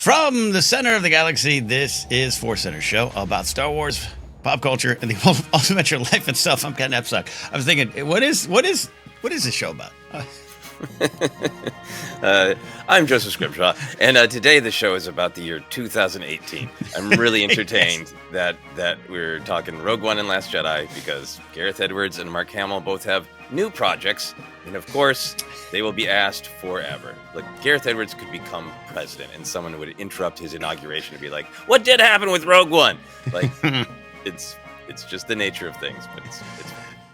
From the center of the galaxy, this is ForceCenter show about Star Wars, pop culture, and the ultimate life itself. I'm Ken Epsuck. I was thinking, what is this show about? I'm Joseph Scrimshaw, and today the show is about the year 2018. I'm really entertained that we're talking Rogue One and Last Jedi because Gareth Edwards and Mark Hamill both have new projects, and of course, they will be asked forever. Like, Gareth Edwards could become president, and someone would interrupt his inauguration and be like, "What did happen with Rogue One?" Like, it's just the nature of things, but it's fun.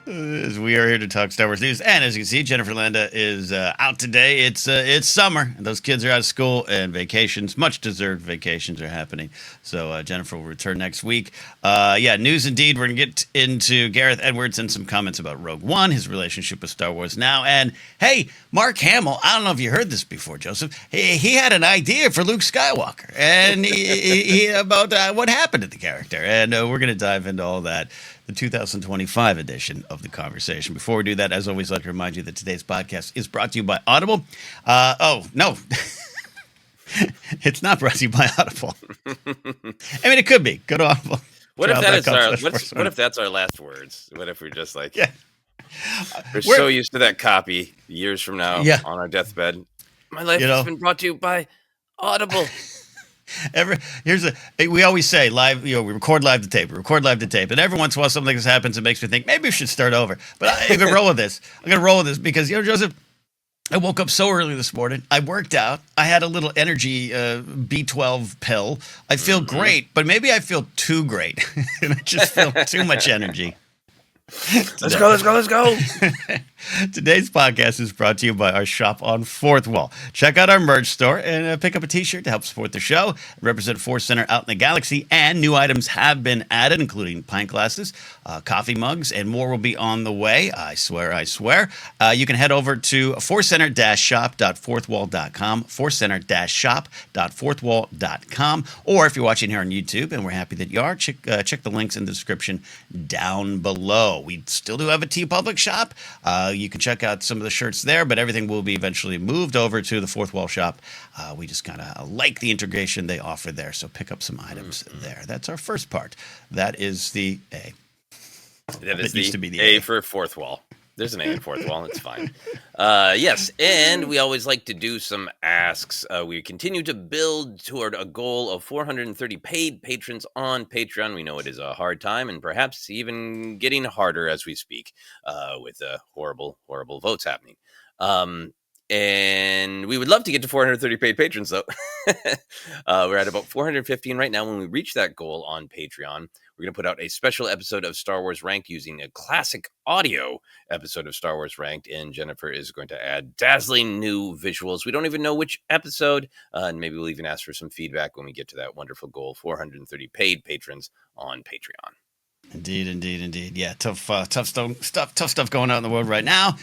We are here to talk Star Wars news, and as you can see, Jennifer Landa is out today. It's summer, and those kids are out of school, and vacations, much-deserved vacations, are happening. So Jennifer will return next week. News indeed. We're going to get into Gareth Edwards and some comments about Rogue One, his relationship with Star Wars now, and hey, Mark Hamill, I don't know if you heard this before, Joseph, he had an idea for Luke Skywalker, and he about what happened to the character, and we're going to dive into all that. The 2025 edition of the conversation. Before we do that, as always, I'd like to remind you that today's podcast is brought to you by Audible. No. It's not brought to you by Audible. I mean, it could be. Go to Audible. What if that's our last words? What if we're just like, we're so used to that copy years from now on our deathbed. My life has been brought to you by Audible. We always say live, we record live to tape, and every once in a while something happens that makes me think maybe we should start over. But I'm gonna roll with this. Because Joseph, I woke up so early this morning. I worked out. I had a little energy B12 pill. I feel great, but maybe I feel too great, and I just feel too much energy. Let's go. Today's podcast is brought to you by our shop on Fourth Wall. Check out our merch store and pick up a t-shirt to help support the show, represent ForceCenter out in the galaxy, and new items have been added, including pint glasses, coffee mugs, and more will be on the way. I swear. You can head over to ForceCenter-shop.fourthwall.com, ForceCenter-shop.fourthwall.com, or if you're watching here on YouTube, and we're happy that you are, check the links in the description down below. We still do have a TeePublic shop. You can check out some of the shirts there, but everything will be eventually moved over to the Fourth Wall shop. We just kind of like the integration they offer there, so pick up some items there. That's our first part. That is the A. That is the A for Fourth Wall. There's an A in Fourth Wall. It's fine. Yes, and we always like to do some asks. We continue to build toward a goal of 430 paid patrons on Patreon. We know it is a hard time and perhaps even getting harder as we speak with horrible votes happening. And we would love to get to 430 paid patrons, though. We're at about 415 right now. When we reach that goal on Patreon, we're going to put out a special episode of Star Wars Ranked using a classic audio episode of Star Wars Ranked, and Jennifer is going to add dazzling new visuals. We don't even know which episode, and maybe we'll even ask for some feedback when we get to that wonderful goal, 430 paid patrons on Patreon. Indeed. Yeah, tough stuff going on in the world right now.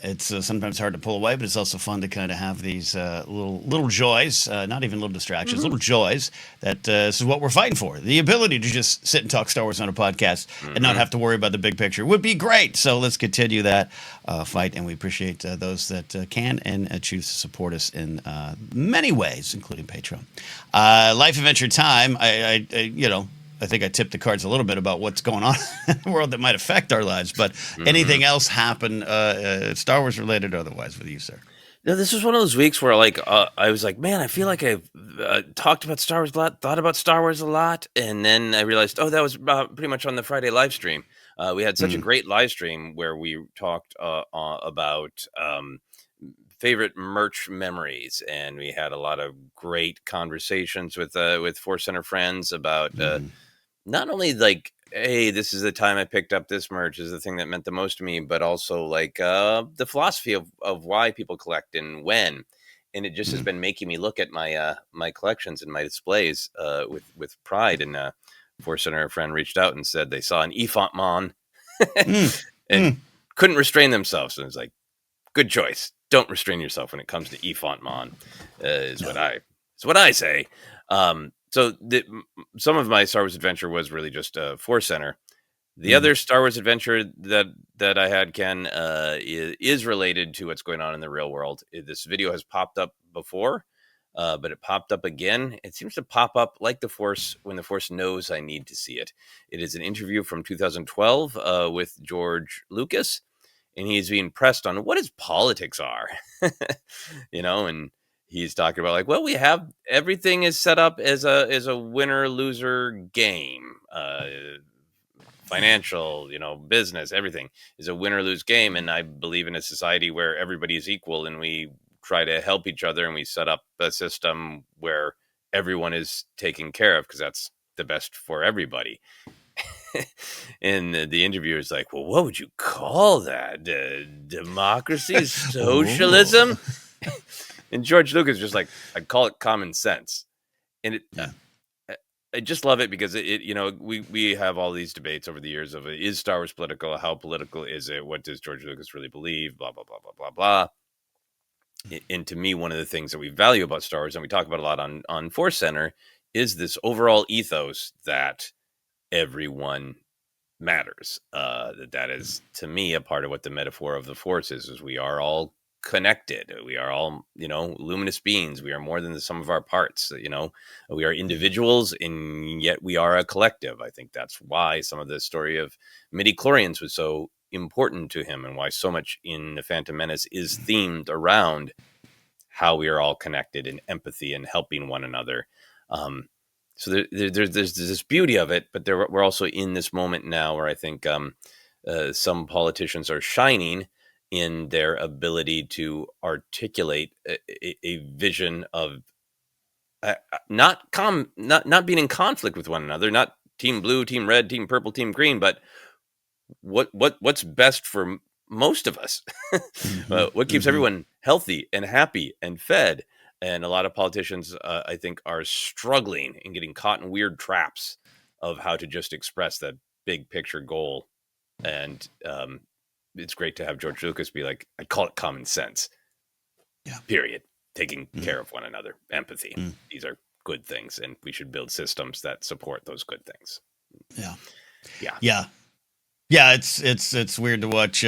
It's sometimes hard to pull away, but it's also fun to kind of have these little joys, not even little distractions, little joys that this is what we're fighting for. The ability to just sit and talk Star Wars on a podcast and not have to worry about the big picture would be great. So let's continue that fight, and we appreciate those that can and choose to support us in many ways, including Patreon. Life Adventure Time, I think I tipped the cards a little bit about what's going on in the world that might affect our lives, but anything else happen, Star Wars related or otherwise, with you, sir? No, this was one of those weeks where, I was like, man, I feel like I've talked about Star Wars a lot, thought about Star Wars a lot, and then I realized, that was pretty much on the Friday live stream. We had such a great live stream where we talked about favorite merch memories, and we had a lot of great conversations with ForceCenter friends about not only hey, this is the time I picked up this merch is the thing that meant the most to me, but also the philosophy of why people collect and when. And it just has been making me look at my my collections and my displays with pride. And ForceCenter, a friend reached out and said they saw an Efont Mon and couldn't restrain themselves. And it's like, good choice. Don't restrain yourself when it comes to Efont Mon, is what I say. So some of my Star Wars adventure was really just ForceCenter. The other Star Wars adventure that I had, Ken, is related to what's going on in the real world. This video has popped up before. but it popped up again. It seems to pop up like the Force when the Force knows I need to see it. It is an interview from 2012 with George Lucas, and he's being pressed on what his politics are, and he's talking about like, well, we have everything is set up as a winner loser game, financial, business, everything is a win or lose game, and I believe in a society where everybody is equal, and we try to help each other, and we set up a system where everyone is taken care of because that's the best for everybody. And the interviewer is like, well, what would you call that? Democracy? Socialism? And George Lucas is just like, I'd call it common sense. And I just love it because we have all these debates over the years of, is Star Wars political? How political is it? What does George Lucas really believe? Blah, blah, blah, blah, blah, blah. And to me, one of the things that we value about Star Wars, and we talk about a lot on ForceCenter, is this overall ethos that everyone matters. That is, to me, a part of what the metaphor of the Force is we are all connected. We are all, luminous beings. We are more than the sum of our parts. We are individuals, and yet we are a collective. I think that's why some of the story of midichlorians was so important to him, and why so much in the Phantom Menace is themed around how we are all connected and empathy and helping one another. So there's this beauty of it, but we're also in this moment now where I think some politicians are shining in their ability to articulate a vision of not being in conflict with one another, not team blue, team red, team purple, team green, but what's best for most of us, what keeps everyone healthy and happy and fed. And a lot of politicians, I think, are struggling and getting caught in weird traps of how to just express that big picture goal. And it's great to have George Lucas be like, I'd call it common sense. Yeah. Period. Taking care of one another, empathy. These are good things, and we should build systems that support those good things. Yeah. It's weird to watch,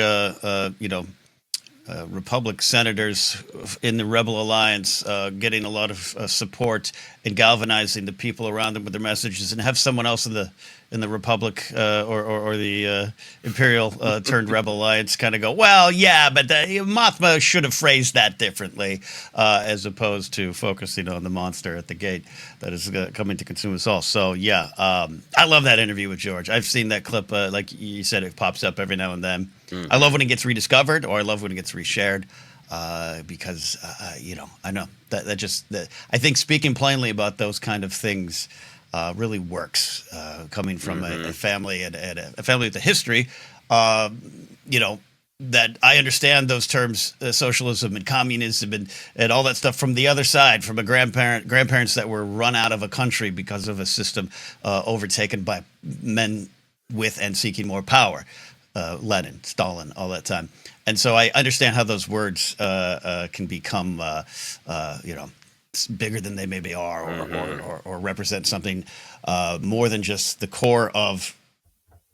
Republic senators in the Rebel Alliance getting a lot of support and galvanizing the people around them with their messages, and have someone else in the Republic or the Imperial turned Rebel Alliance kind of go, well, yeah, but Mothma should have phrased that differently, as opposed to focusing on the monster at the gate that is coming to consume us all. So yeah, I love that interview with George. I've seen that clip, like you said, it pops up every now and then. I love when it gets rediscovered, or I love when it gets reshared, because I know that just I think speaking plainly about those kind of things really works, coming from a family and a family with a history, that I understand those terms, socialism and communism and all that stuff from the other side, from a grandparents that were run out of a country because of a system overtaken by men with and seeking more power. Lenin, Stalin, all that time. And so I understand how those words can become, bigger than they maybe are, or represent something more than just the core of,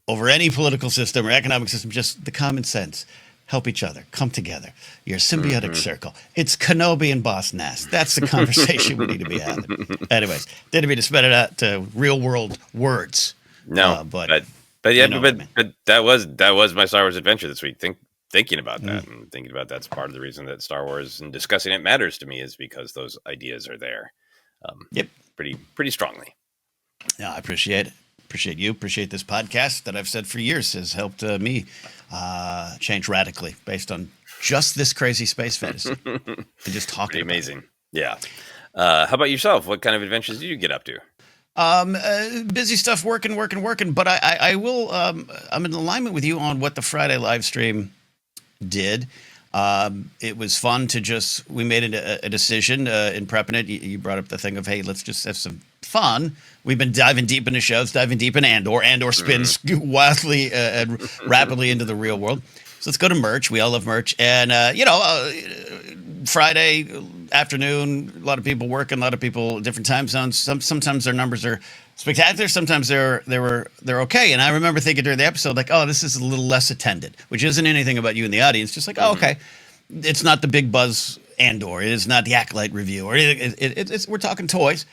over any political system or economic system, just the common sense. Help each other, come together. You're a symbiotic circle. It's Kenobi and Boss Nass. That's the conversation we need to be having. Anyways, didn't mean to spit it out to real world words. No, but that was my Star Wars adventure this week. Thinking about that, and thinking about that's part of the reason that Star Wars and discussing it matters to me, is because those ideas are there. Pretty strongly. Yeah, I appreciate it. Appreciate you. Appreciate this podcast that I've said for years has helped me change radically based on just this crazy space fantasy and just talking. Pretty amazing. Yeah. How about yourself? What kind of adventures do you get up to? Busy stuff, working, but I will, I'm in alignment with you on what the Friday live stream did. It was fun to we made a decision, in prepping it. You brought up the thing of, hey, let's just have some fun. We've been diving deep into shows, diving deep in Andor spins wildly and rapidly into the real world. So let's go to merch. We all love merch. And, Friday afternoon, a lot of people working, a lot of people different time zones. Sometimes their numbers are spectacular. Sometimes they're okay. And I remember thinking during the episode, like, oh, this is a little less attended, which isn't anything about you in the audience. Just like, oh, okay, it's not the big buzz Andor. It is not the Acolyte review. Or it's we're talking toys.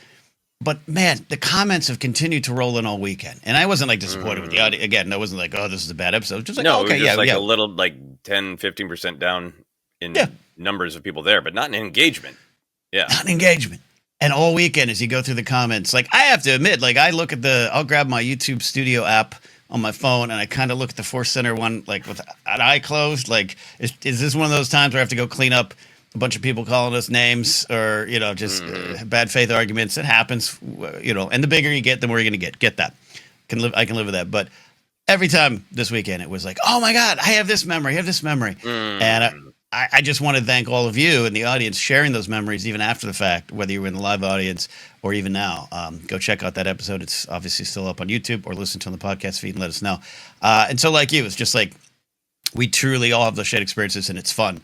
But man, the comments have continued to roll in all weekend, and I wasn't like disappointed with the audio. Again, I wasn't like, "Oh, this is a bad episode." Just like, no, oh, okay, it was just yeah, a little 10-15% down in numbers of people there, but not in engagement. Yeah, not in engagement. And all weekend, as you go through the comments, like I have to admit, like I look at I'll grab my YouTube Studio app on my phone, and I kind of look at the ForceCenter one, like with an eye closed. Like, is this one of those times where I have to go clean up a bunch of people calling us names, or just bad faith arguments? It happens, and the bigger you get, the more you're going to get that. I can live with that. But every time this weekend, it was like, oh my God, I have this memory, and I just want to thank all of you in the audience sharing those memories even after the fact, whether you were in the live audience or even now. Go check out that episode. It's obviously still up on YouTube, or listen to on the podcast feed and let us know. And so like you, it's just like we truly all have those shared experiences, and it's fun.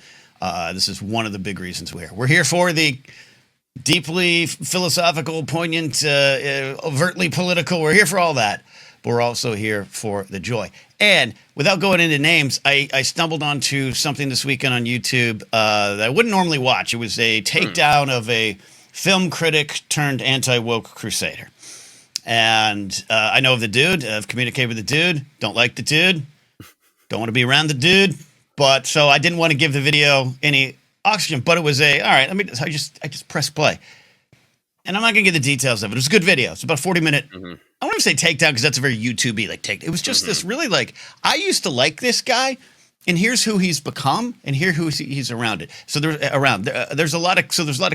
This is one of the big reasons we're here. We're here for the deeply philosophical, poignant, overtly political. We're here for all that. But we're also here for the joy. And without going into names, I stumbled onto something this weekend on YouTube that I wouldn't normally watch. It was a takedown of a film critic turned anti-woke crusader. And I know of the dude. I've communicated with the dude. Don't like the dude. Don't want to be around the dude. But so I didn't want to give the video any oxygen. But it was all right. I just press play. And I'm not going to get the details of it. It was a good video. It's about a 40-minute. I want to say takedown because that's a very YouTube-y take. It was just this really I used to like this guy, and here's who he's become, and here who he's around it. So there's a lot of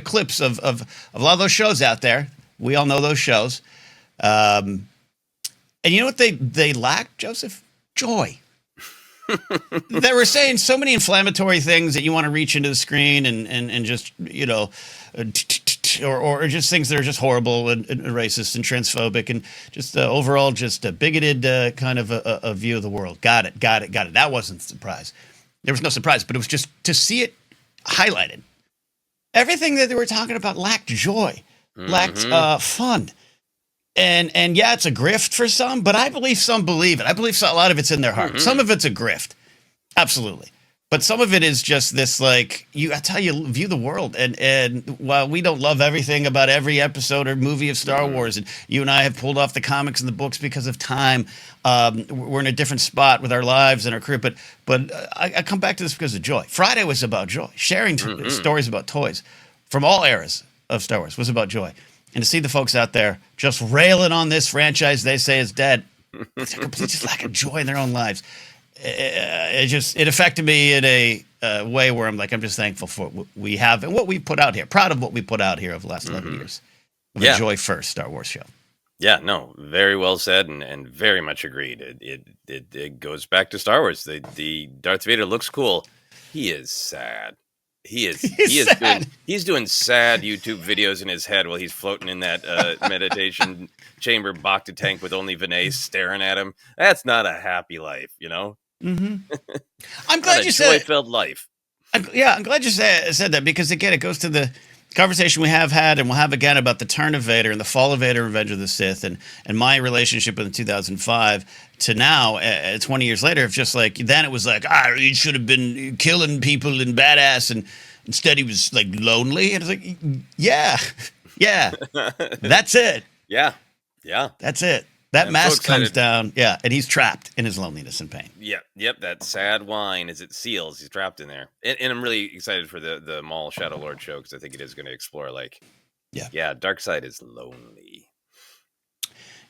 clips of a lot of those shows out there. We all know those shows. And you know what they lack, Joseph? Joy. They were saying so many inflammatory things that you want to reach into the screen and just or just things that are just horrible and racist and transphobic and just overall just a bigoted kind of a view of the world. Got it. That wasn't a surprise. There was no surprise, but it was just to see it highlighted. Everything that they were talking about lacked joy, lacked fun. And yeah, it's a grift for some, but I believe some believe it. I believe a lot of it's in their heart. Some of it's a grift. Absolutely. But some of it is just this, that's how you view the world. And while we don't love everything about every episode or movie of Star Wars, and you and I have pulled off the comics and the books because of time, we're in a different spot with our lives and our career. But I come back to this because of joy. Friday was about joy. Sharing stories about toys from all eras of Star Wars was about joy. And to see the folks out there just railing on this franchise they say is dead, it's a complete just lack of joy in their own lives. It affected me in a way where I'm just thankful for what we have and what we put out here. Proud of what we put out here over the last 11 years. Of a Joy First Star Wars show. Yeah, no, very well said and very much agreed. It goes back to Star Wars. The Darth Vader looks cool. He is sad. He's doing sad YouTube videos in his head while he's floating in that meditation chamber Bacta tank with only Vinay staring at him. That's not a happy life, I'm glad you said joy-filled life. I'm glad you said that because again, it goes to the conversation we have had and we'll have again about the turn of Vader and the fall of Vader, Revenge of the Sith, and my relationship in 2005 to now, 20 years later. It's just then it was he should have been killing people and badass, and instead he was lonely. And it's yeah, that's it. Yeah, that's it. That mask comes down, and he's trapped in his loneliness and pain. Yep, that sad wine as it seals. He's trapped in there. And I'm really excited for the Maul Shadow Lord show because I think it is going to explore, dark side is lonely.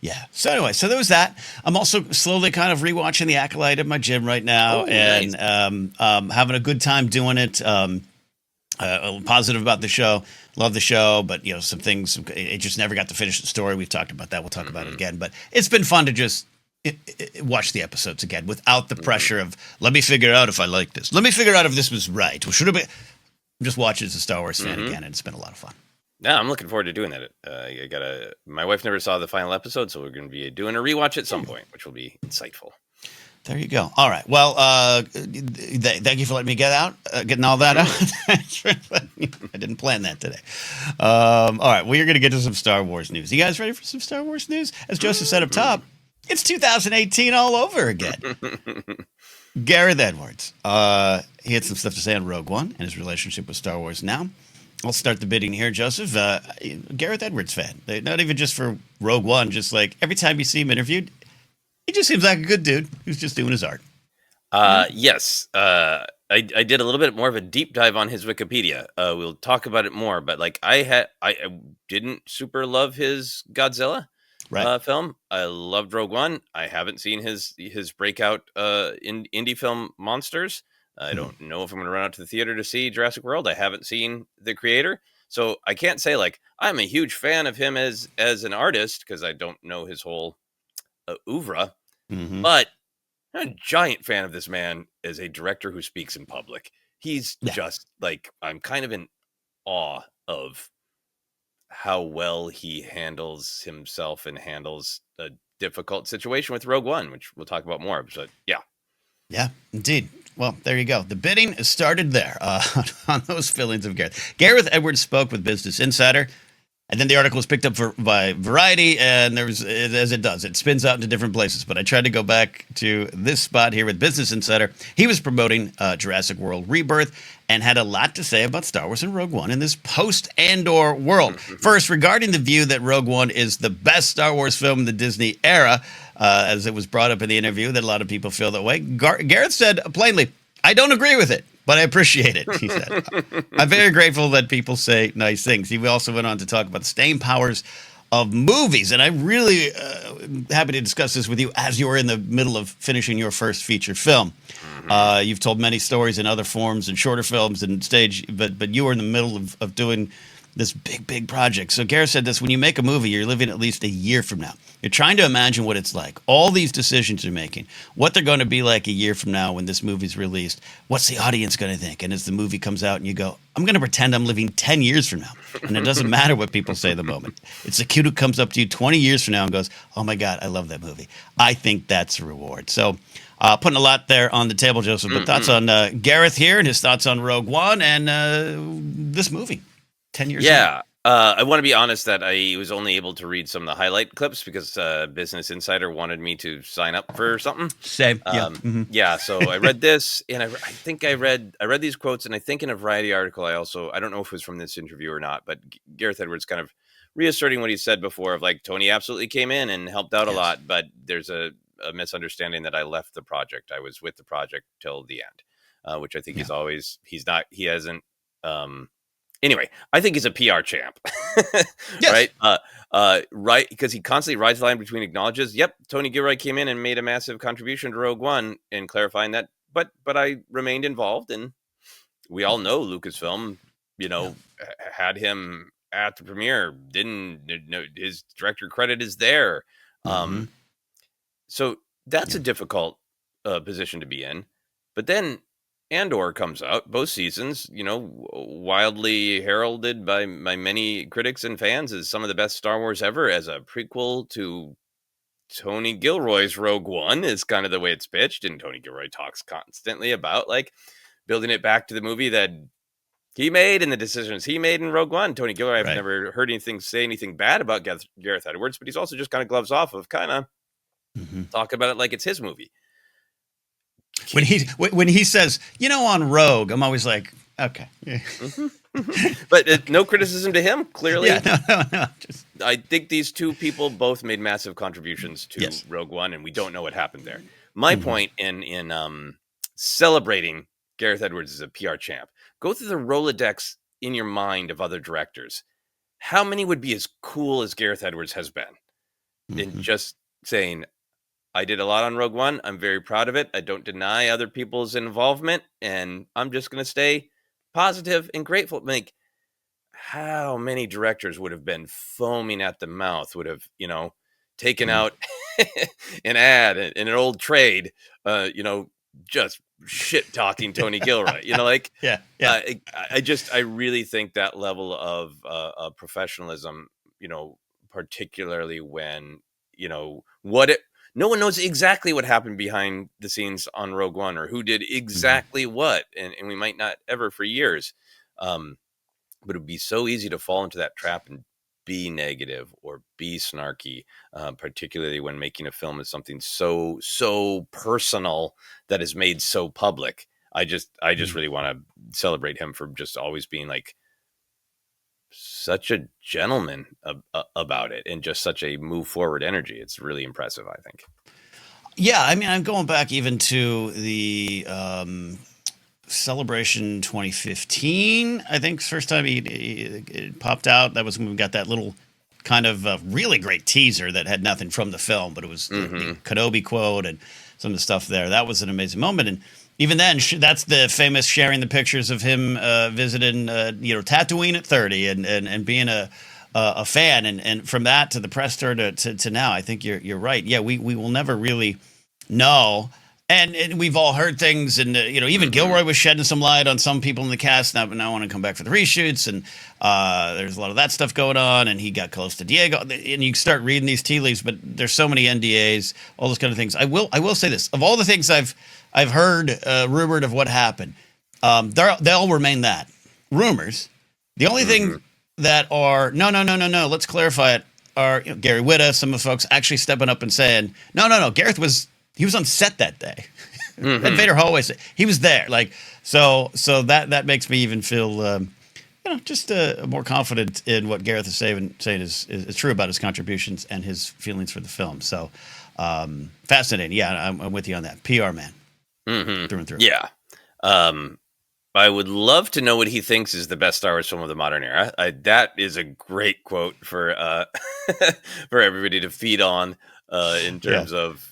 Yeah. So anyway, there was that. I'm also slowly kind of rewatching The Acolyte at my gym right now, and nice. Having a good time doing it. Positive about the show. Love the show, but some things, it just never got to finish the story. We've talked about that. We'll talk about it again, but it's been fun to just watch the episodes again without the pressure of, let me figure out if I like this. Let me figure out if this was right. Or should have been. I'm just watching as a Star Wars fan again, and it's been a lot of fun. Yeah, I'm looking forward to doing that. My wife never saw the final episode, so we're going to be doing a rewatch at some point, which will be insightful. There you go. All right. Well, thank you for letting me getting all that out. I didn't plan that today. All right. We are going to get to some Star Wars news. You guys ready for some Star Wars news? As Joseph said up top, it's 2018 all over again. Gareth Edwards. He had some stuff to say on Rogue One and his relationship with Star Wars now. I'll start the bidding here, Joseph. Gareth Edwards fan. Not even just for Rogue One, just like every time you see him interviewed, he just seems like a good dude who's just doing his art. Yes. I did a little bit more of a deep dive on his Wikipedia. We'll talk about it more, but like I didn't super love his Godzilla Right. film. I loved Rogue One. I haven't seen his breakout in indie film Monsters. I Hmm. don't know if I'm going to run out to the theater to see Jurassic World. I haven't seen the creator, so I can't say like I'm a huge fan of him as an artist because I don't know his whole oeuvre. Hmm. But I'm a giant fan of this man as a director who speaks in public. He's Yeah. just like, I'm kind of in awe of how well he handles himself and handles a difficult situation with Rogue One, which we'll talk about more. So yeah. Yeah, indeed. Well, there you go. The bidding has started there on those feelings of Gareth. Gareth Edwards spoke with Business Insider. And then the article was picked up by Variety, and there was, as it does, it spins out into different places. But I tried to go back to this spot here with Business Insider. He was promoting Jurassic World Rebirth and had a lot to say about Star Wars and Rogue One in this post-Andor world. First, regarding the view that Rogue One is the best Star Wars film in the Disney era, as it was brought up in the interview, that a lot of people feel that way. Gareth said plainly, "I don't agree with it, but I appreciate it," he said. "I'm very grateful that people say nice things." He also went on to talk about the staying powers of movies. And I really happy to discuss this with you as you are in the middle of finishing your first feature film. You've told many stories in other forms and shorter films and stage, but you are in the middle of doing this big project. So Gareth said this: when you make a movie, you're living at least a year from now. You're trying to imagine what it's like. All these decisions you're making, what they're going to be like a year from now when this movie's released. What's the audience going to think? And as the movie comes out and you go, I'm going to pretend I'm living 10 years from now. And it doesn't matter what people say at the moment. It's the kid who comes up to you 20 years from now and goes, oh my God, I love that movie. I think that's a reward. So putting a lot there on the table, Joseph. But thoughts on Gareth here and his thoughts on Rogue One and this movie 10 years later. Yeah. I want to be honest that I was only able to read some of the highlight clips because Business Insider wanted me to sign up for something. Same. Yeah. Yeah. So I read this, and I think I read these quotes, and I think in a Variety article, I don't know if it was from this interview or not, but Gareth Edwards kind of reasserting what he said before of like Tony absolutely came in and helped out a Yes. lot, but there's a misunderstanding that I left the project. I was with the project till the end, which I think he hasn't. Anyway, I think he's a PR champ, Yes. right? Right, because he constantly rides the line between acknowledges, "Yep, Tony Gilroy came in and made a massive contribution to Rogue One," and clarifying that, but I remained involved, and we all know Lucasfilm, Yeah. had him at the premiere. Didn't know his director credit is there, Mm-hmm. so that's Yeah. a difficult position to be in. But then Andor comes out, both seasons, wildly heralded by many critics and fans as some of the best Star Wars ever, as a prequel to Tony Gilroy's Rogue One, is kind of the way it's pitched. And Tony Gilroy talks constantly about like building it back to the movie that he made and the decisions he made in Rogue One. Tony Gilroy, I've Right. never heard say anything bad about Gareth Edwards, but he's also just kind of gloves off of kind of Mm-hmm. talking about it like it's his movie. When he says, on Rogue, I'm always like, okay. Yeah. But no criticism to him, clearly. Yeah. No. Just, I think these two people both made massive contributions to yes. Rogue One, and we don't know what happened there. My point in celebrating Gareth Edwards as a PR champ, go through the Rolodex in your mind of other directors. How many would be as cool as Gareth Edwards has been? In just saying, I did a lot on Rogue One. I'm very proud of it. I don't deny other people's involvement, and I'm just going to stay positive and grateful. Like, how many directors would have been foaming at the mouth, would have, taken out an ad in an old trade, just shit talking Tony Gilroy, like, Yeah. I really think that level of professionalism, particularly when, no one knows exactly what happened behind the scenes on Rogue One or who did exactly what. And we might not ever for years. But it would be so easy to fall into that trap and be negative or be snarky, particularly when making a film is something so personal that is made so public. I just really want to celebrate him for just always being like such a gentleman about it, and just such a move forward energy. It's really impressive, I think. Yeah, I mean, I'm going back even to the Celebration 2015. I think first time it popped out. That was when we got that little kind of really great teaser that had nothing from the film, but it was the Kenobi quote and some of the stuff there. That was an amazing moment. And even then, that's the famous sharing the pictures of him visiting, Tatooine at 30 and being a fan. And from that to the press tour to now, I think you're right. Yeah, we will never really know. And we've all heard things, and even Gilroy was shedding some light on some people in the cast. Now I want to come back for the reshoots, and there's a lot of that stuff going on. And he got close to Diego, and you start reading these tea leaves. But there's so many NDAs, all those kind of things. I will say this: of all the things I've heard rumored of what happened, they'll remain that rumors. The only thing that are no. Let's clarify it. Are Gary Whitta, some of the folks actually stepping up and saying no. Gareth was. He was on set that day. And Vader Hallway said he was there. Like so that makes me even feel just more confident in what Gareth is saying is true about his contributions and his feelings for the film. So fascinating. Yeah, I'm with you on that. PR man, through and through. Yeah. I would love to know what he thinks is the best Star Wars film of the modern era. That is a great quote for for everybody to feed on in terms of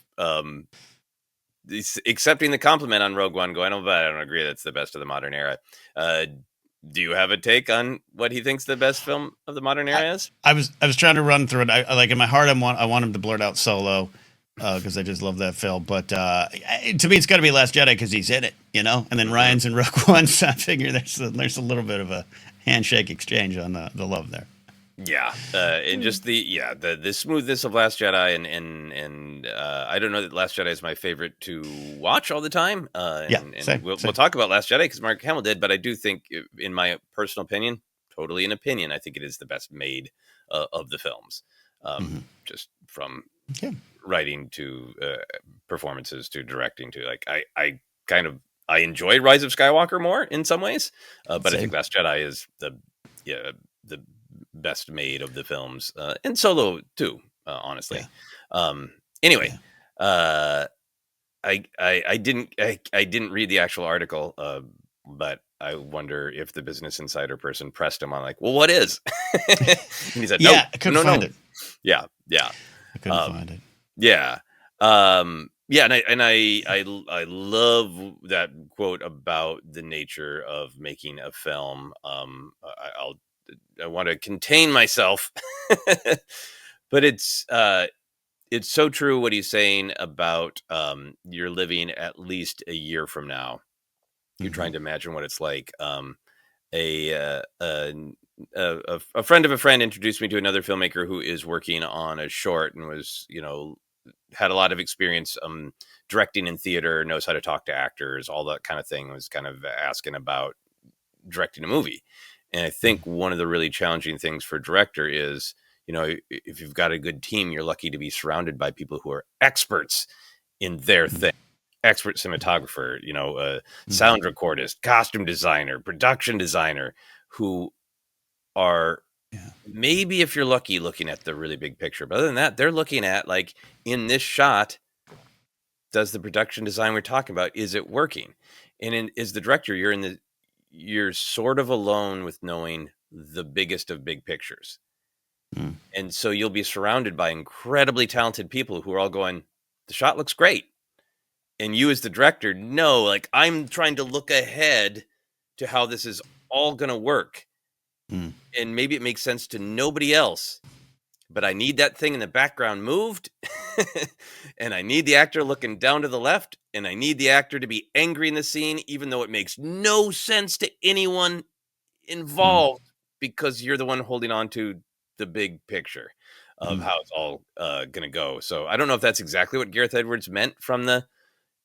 accepting the compliment on Rogue One, going, but I don't agree that's the best of the modern era. Do you have a take on what he thinks the best film of the modern era is? I was trying to run through it. I like in my heart, I want him to blurt out Solo because I just love that film. But to me, it's got to be Last Jedi because he's in it, And then Ryan's in Rogue One, so I figure there's a little bit of a handshake exchange on the love there. Yeah, and just the smoothness of Last Jedi, and I don't know that Last Jedi is my favorite to watch all the time. Same. We'll talk about Last Jedi because Mark Hamill did, but I do think, in my personal opinion, totally an opinion, I think it is the best made of the films, just from writing to performances to directing to I enjoy Rise of Skywalker more in some ways, but I think Last Jedi is the best made of the films, and Solo too, honestly. Anyway, I didn't read the actual article, but I wonder if the Business Insider person pressed him on like, well, what is? And he said, I couldn't find it. Yeah, I couldn't find it. Yeah. And I love that quote about the nature of making a film. I want to contain myself, but it's so true what he's saying about you're living at least a year from now. You're trying to imagine what it's like. A friend of a friend introduced me to another filmmaker who is working on a short and was, had a lot of experience directing in theater, knows how to talk to actors, all that kind of thing. Was kind of asking about directing a movie. And I think one of the really challenging things for a director is, if you've got a good team, you're lucky to be surrounded by people who are experts in their thing. Expert cinematographer, sound recordist, costume designer, production designer, who are maybe, if you're lucky, looking at the really big picture. But other than that, they're looking at, like, in this shot, does the production design we're talking about, is it working? And as the director, you're sort of alone with knowing the biggest of big pictures. And so you'll be surrounded by incredibly talented people who are all going, the shot looks great. And you as the director know, like, I'm trying to look ahead to how this is all going to work. And maybe it makes sense to nobody else, but I need that thing in the background moved. And I need the actor looking down to the left, and I need the actor to be angry in the scene, even though it makes no sense to anyone involved, because you're the one holding on to the big picture of how it's all going to go. So I don't know if that's exactly what Gareth Edwards meant from the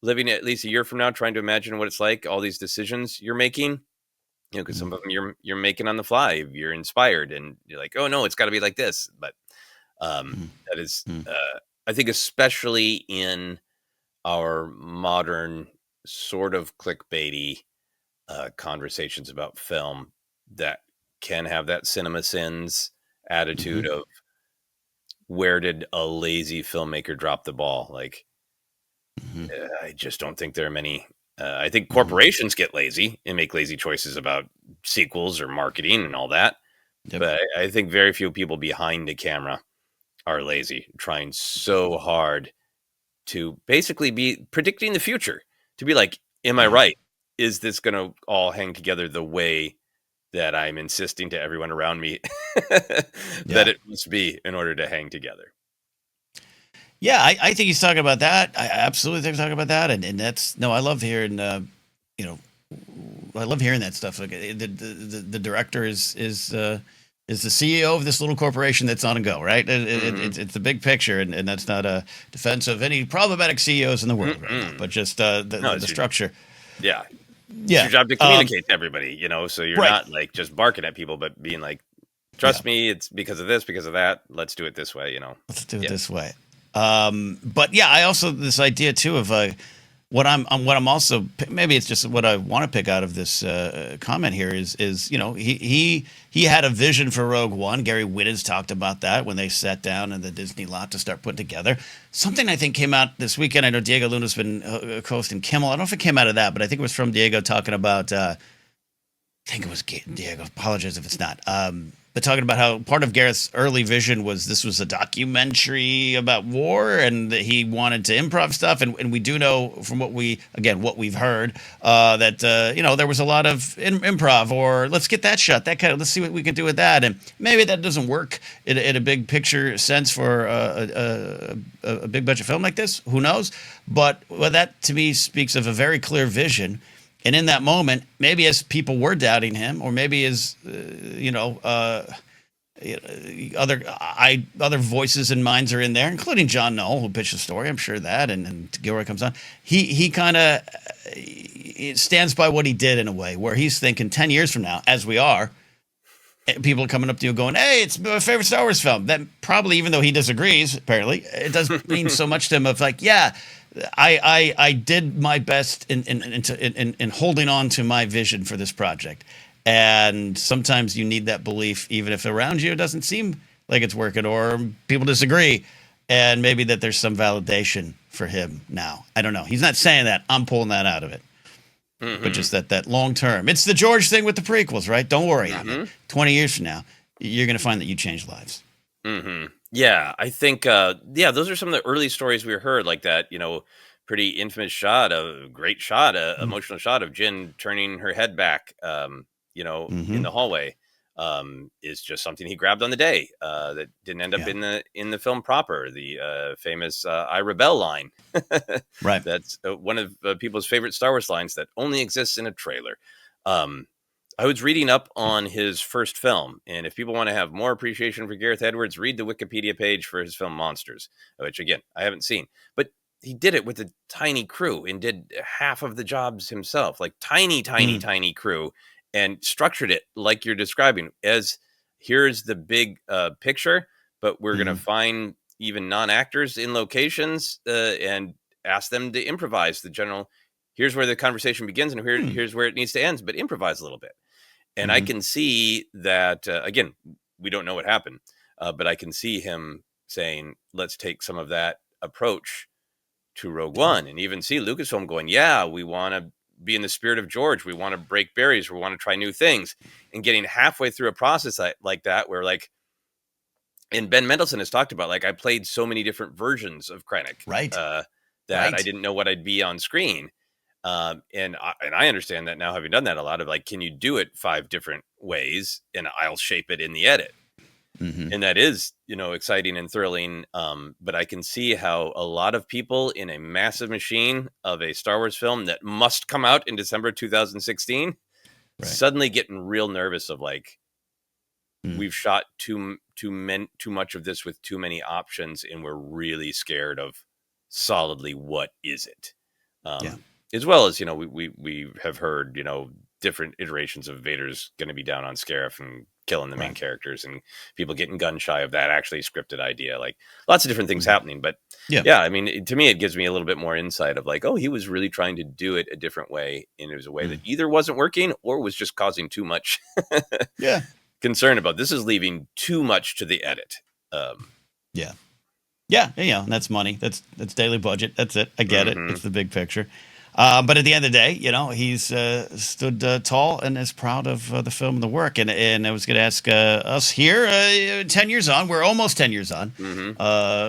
living at least a year from now, trying to imagine what it's like, all these decisions you're making. You know, because Mm, some of them you're making on the fly. You're inspired, and you're like, oh no, it's got to be like this. But mm, that is, mm, I think, especially in our modern sort of clickbaity conversations about film, that can have that cinema sins attitude mhm, of where did a lazy filmmaker drop the ball? Like, mhm, I just don't think there are many. I think mhm. corporations get lazy and make lazy choices about sequels or marketing and all that. Yep. But I think very few people behind the camera are lazy, trying so hard to basically be predicting the future, to be like, am I Yeah. right? Is this going to all hang together the way that I'm insisting to everyone around me that Yeah. it must be in order to hang together? Yeah, I think he's talking about that. I absolutely think he's talking about that, and that's no. I love hearing, you know, I love hearing that stuff. Like the director is the CEO of this little corporation that's on a go, right? Hmm. It's the big picture, and that's not a defense of any problematic CEOs in the world right now, Mm-mm. but just No, the structure. yeah, it's Yeah. your job to communicate to everybody, so you're Right. not like just barking at people, but being like, Yeah. trust me, it's because of this, because of that. Let's do it this way. Let's do it Yeah. this way. But yeah, I also this idea too of what I'm also maybe it's just what I want to pick out of this comment here is he had a vision for Rogue One. Gary Whitta's talked about that when they sat down in the Disney lot to start putting together something. I think came out this weekend. I know Diego Luna's been hosting Kimmel. I don't know if it came out of that, but I think it was from Diego talking about. I think it was Diego. Apologize if it's not. But talking about how part of Gareth's early vision was this was a documentary about war, and that he wanted to improv stuff. And we do know from what we've heard that there was a lot of improv, or let's get that shot, that kind of let's see what we can do with that. And maybe that doesn't work in a big picture sense for a big budget film like this. Who knows? But that to me speaks of a very clear vision. And in that moment, maybe as people were doubting him, or maybe as other voices and minds are in there, including John Knoll, who pitched the story. I'm sure that, and Gilroy comes on. He kind of stands by what he did in a way where he's thinking 10 years from now, as we are, people are coming up to you going, "Hey, it's my favorite Star Wars film." That probably, even though he disagrees, apparently, it does mean so much to him. Of like, yeah, I did my best in holding on to my vision for this project, and sometimes you need that belief, even if around you it doesn't seem like it's working or people disagree, and maybe that there's some validation for him now. I don't know. He's not saying that. I'm pulling that out of it, but Hmm. just that long term. It's the George thing with the prequels, right? Don't worry, Hamill. Hmm. 20 years from now, you're going to find that you changed lives. Hmm. Yeah, I think those are some of the early stories we heard, like that, pretty infamous shot, a great shot, a emotional shot of Jin turning her head back, in Mm-hmm. the hallway, is just something he grabbed on the day, that didn't end up Yeah. in the film proper. The famous "I rebel" line. Right. That's one of people's favorite Star Wars lines that only exists in a trailer. Um, I was reading up on his first film, and if people want to have more appreciation for Gareth Edwards, read the Wikipedia page for his film Monsters, which again I haven't seen. But he did it with a tiny crew and did half of the jobs himself, like tiny, tiny, Mm. tiny crew, and structured it like you're describing as here's the big picture, but we're going to Mm-hmm. find even non-actors in locations and ask them to improvise the general. Here's where the conversation begins, and Mm. here's where it needs to end, but improvise a little bit. And I Mm-hmm. can see that, again, we don't know what happened, but I can see him saying, let's take some of that approach to Rogue Yeah. One, and even see Lucasfilm going, yeah, we want to be in the spirit of George. We want to break barriers. We want to try new things. And getting halfway through a process like that, where like, and Ben Mendelsohn has talked about, like, I played so many different versions of Krennic Right. that I Right. didn't know what I'd be on screen. And I understand that now, having done that a lot, of like, can you do it 5 different ways and I'll shape it in the edit? Mm-hmm. And that is, exciting and thrilling. But I can see how a lot of people in a massive machine of a Star Wars film that must come out in December 2016 Right. suddenly getting real nervous of like, Mm. we've shot too much of this with too many options, and we're really scared of solidly what is it. Yeah. As well as, we have heard, different iterations of Vader's going to be down on Scarif and killing the main characters, and people getting gun shy of that actually scripted idea. Like lots of different things happening. But yeah, I mean, to me, it gives me a little bit more insight of like, oh, he was really trying to do it a different way, and it was a way that either wasn't working or was just causing too much concern about. This is leaving too much to the edit. And that's money. That's daily budget. That's it. I get it. It's the big picture. But at the end of the day, he's stood tall and is proud of the film and the work. And I was going to ask us here, 10 years on, we're almost 10 years on.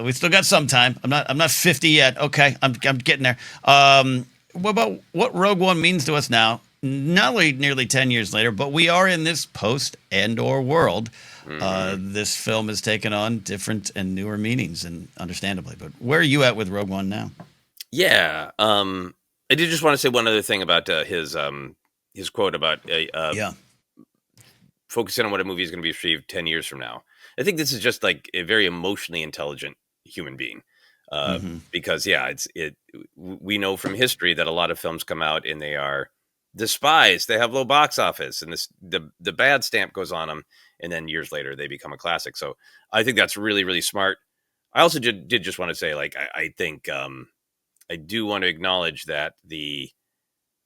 We still got some time. I'm not 50 yet. Okay, I'm getting there. What about what Rogue One means to us now? Not only nearly 10 years later, but we are in this post-Andor world. This film has taken on different and newer meanings, and understandably. But where are you at with Rogue One now? Yeah. I did just want to say one other thing about his quote about focusing on what a movie is going to be received 10 years from now. I think this is just like a very emotionally intelligent human being. Because we know from history that a lot of films come out and they are despised. They have low box office, and the bad stamp goes on them, and then years later they become a classic. So I think that's really, really smart. I also did just want to say, like, I think I do want to acknowledge that the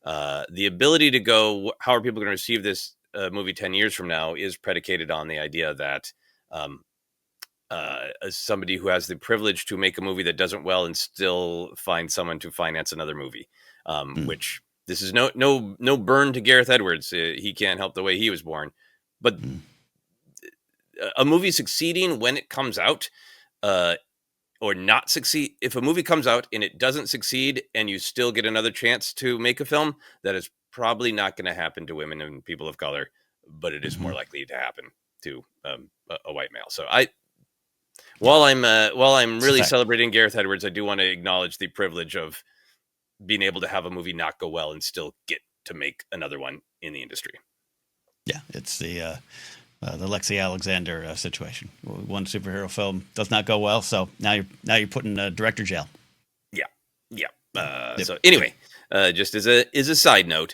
ability to go, how are people going to receive this movie 10 years from now, is predicated on the idea that as somebody who has the privilege to make a movie that doesn't well and still find someone to finance another movie, which this is no burn to Gareth Edwards. He can't help the way he was born, but a movie succeeding when it comes out, or not succeed. If a movie comes out and it doesn't succeed and you still get another chance to make a film, that is probably not going to happen to women and people of color, but it is more likely to happen to a white male. So while I'm really celebrating Gareth Edwards, I do want to acknowledge the privilege of being able to have a movie not go well and still get to make another one in the industry. Yeah, it's the Lexi Alexander situation. One superhero film does not go well, so now you're put in director jail. So anyway, just as a side note,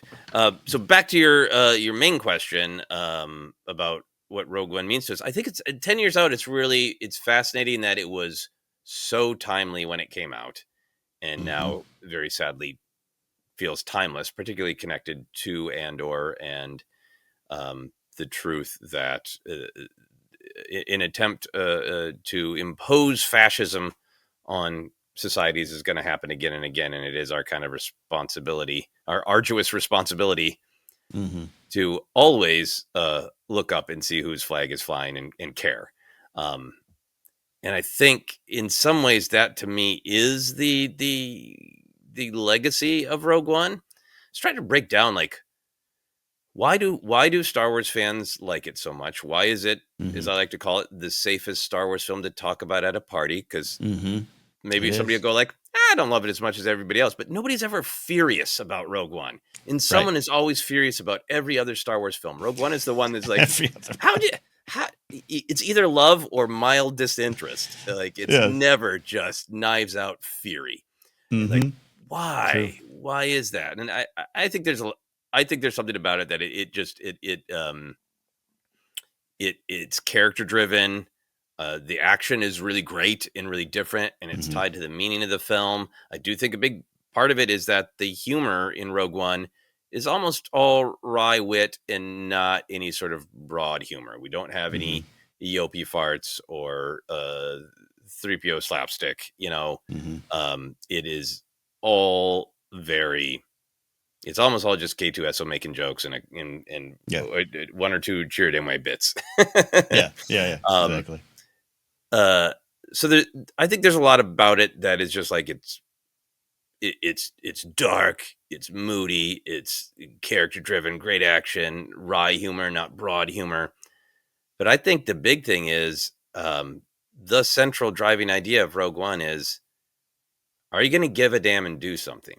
so back to your main question about what Rogue One means to us. I think it's 10 years out. It's fascinating that it was so timely when it came out, and now very sadly feels timeless, particularly connected to Andor and the truth that an attempt to impose fascism on societies is going to happen again and again, and it is our kind of responsibility, our arduous responsibility, to always look up and see whose flag is flying and care. And I think in some ways that to me is the legacy of Rogue One. It's trying to break down, like, why do Star Wars fans like it so much? Why is it, as I like to call it, the safest Star Wars film to talk about at a party? Because maybe somebody will go like, I don't love it as much as everybody else, but nobody's ever furious about Rogue One. And someone is always furious about every other Star Wars film. Rogue One is the one that's like, it's either love or mild disinterest. Like, it's never just knives out fury. Like, why? True. Why is that? And I think there's something about it that it's character driven. The action is really great and really different, and it's tied to the meaning of the film. I do think a big part of it is that the humor in Rogue One is almost all wry wit and not any sort of broad humor. We don't have any Eopie farts or 3PO slapstick. It is all very. It's almost all just K2SO making jokes and one or two cheered in my bits. Exactly. So I think there's a lot about it that is just like it's dark, it's moody, it's character driven, great action, wry humor, not broad humor. But I think the big thing is the central driving idea of Rogue One is: are you going to give a damn and do something?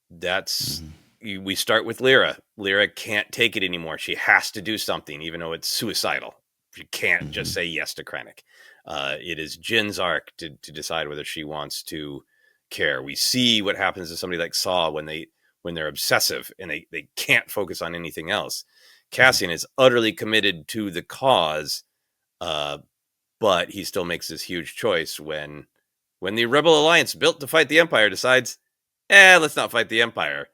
That's we start with Lyra. Lyra can't take it anymore. She has to do something, even though it's suicidal. She can't just say yes to Krennic. It is Jyn's arc to decide whether she wants to care. We see what happens to somebody like Saw when when they're obsessive and they can't focus on anything else. Cassian is utterly committed to the cause, but he still makes this huge choice when the Rebel Alliance built to fight the Empire decides, let's not fight the Empire.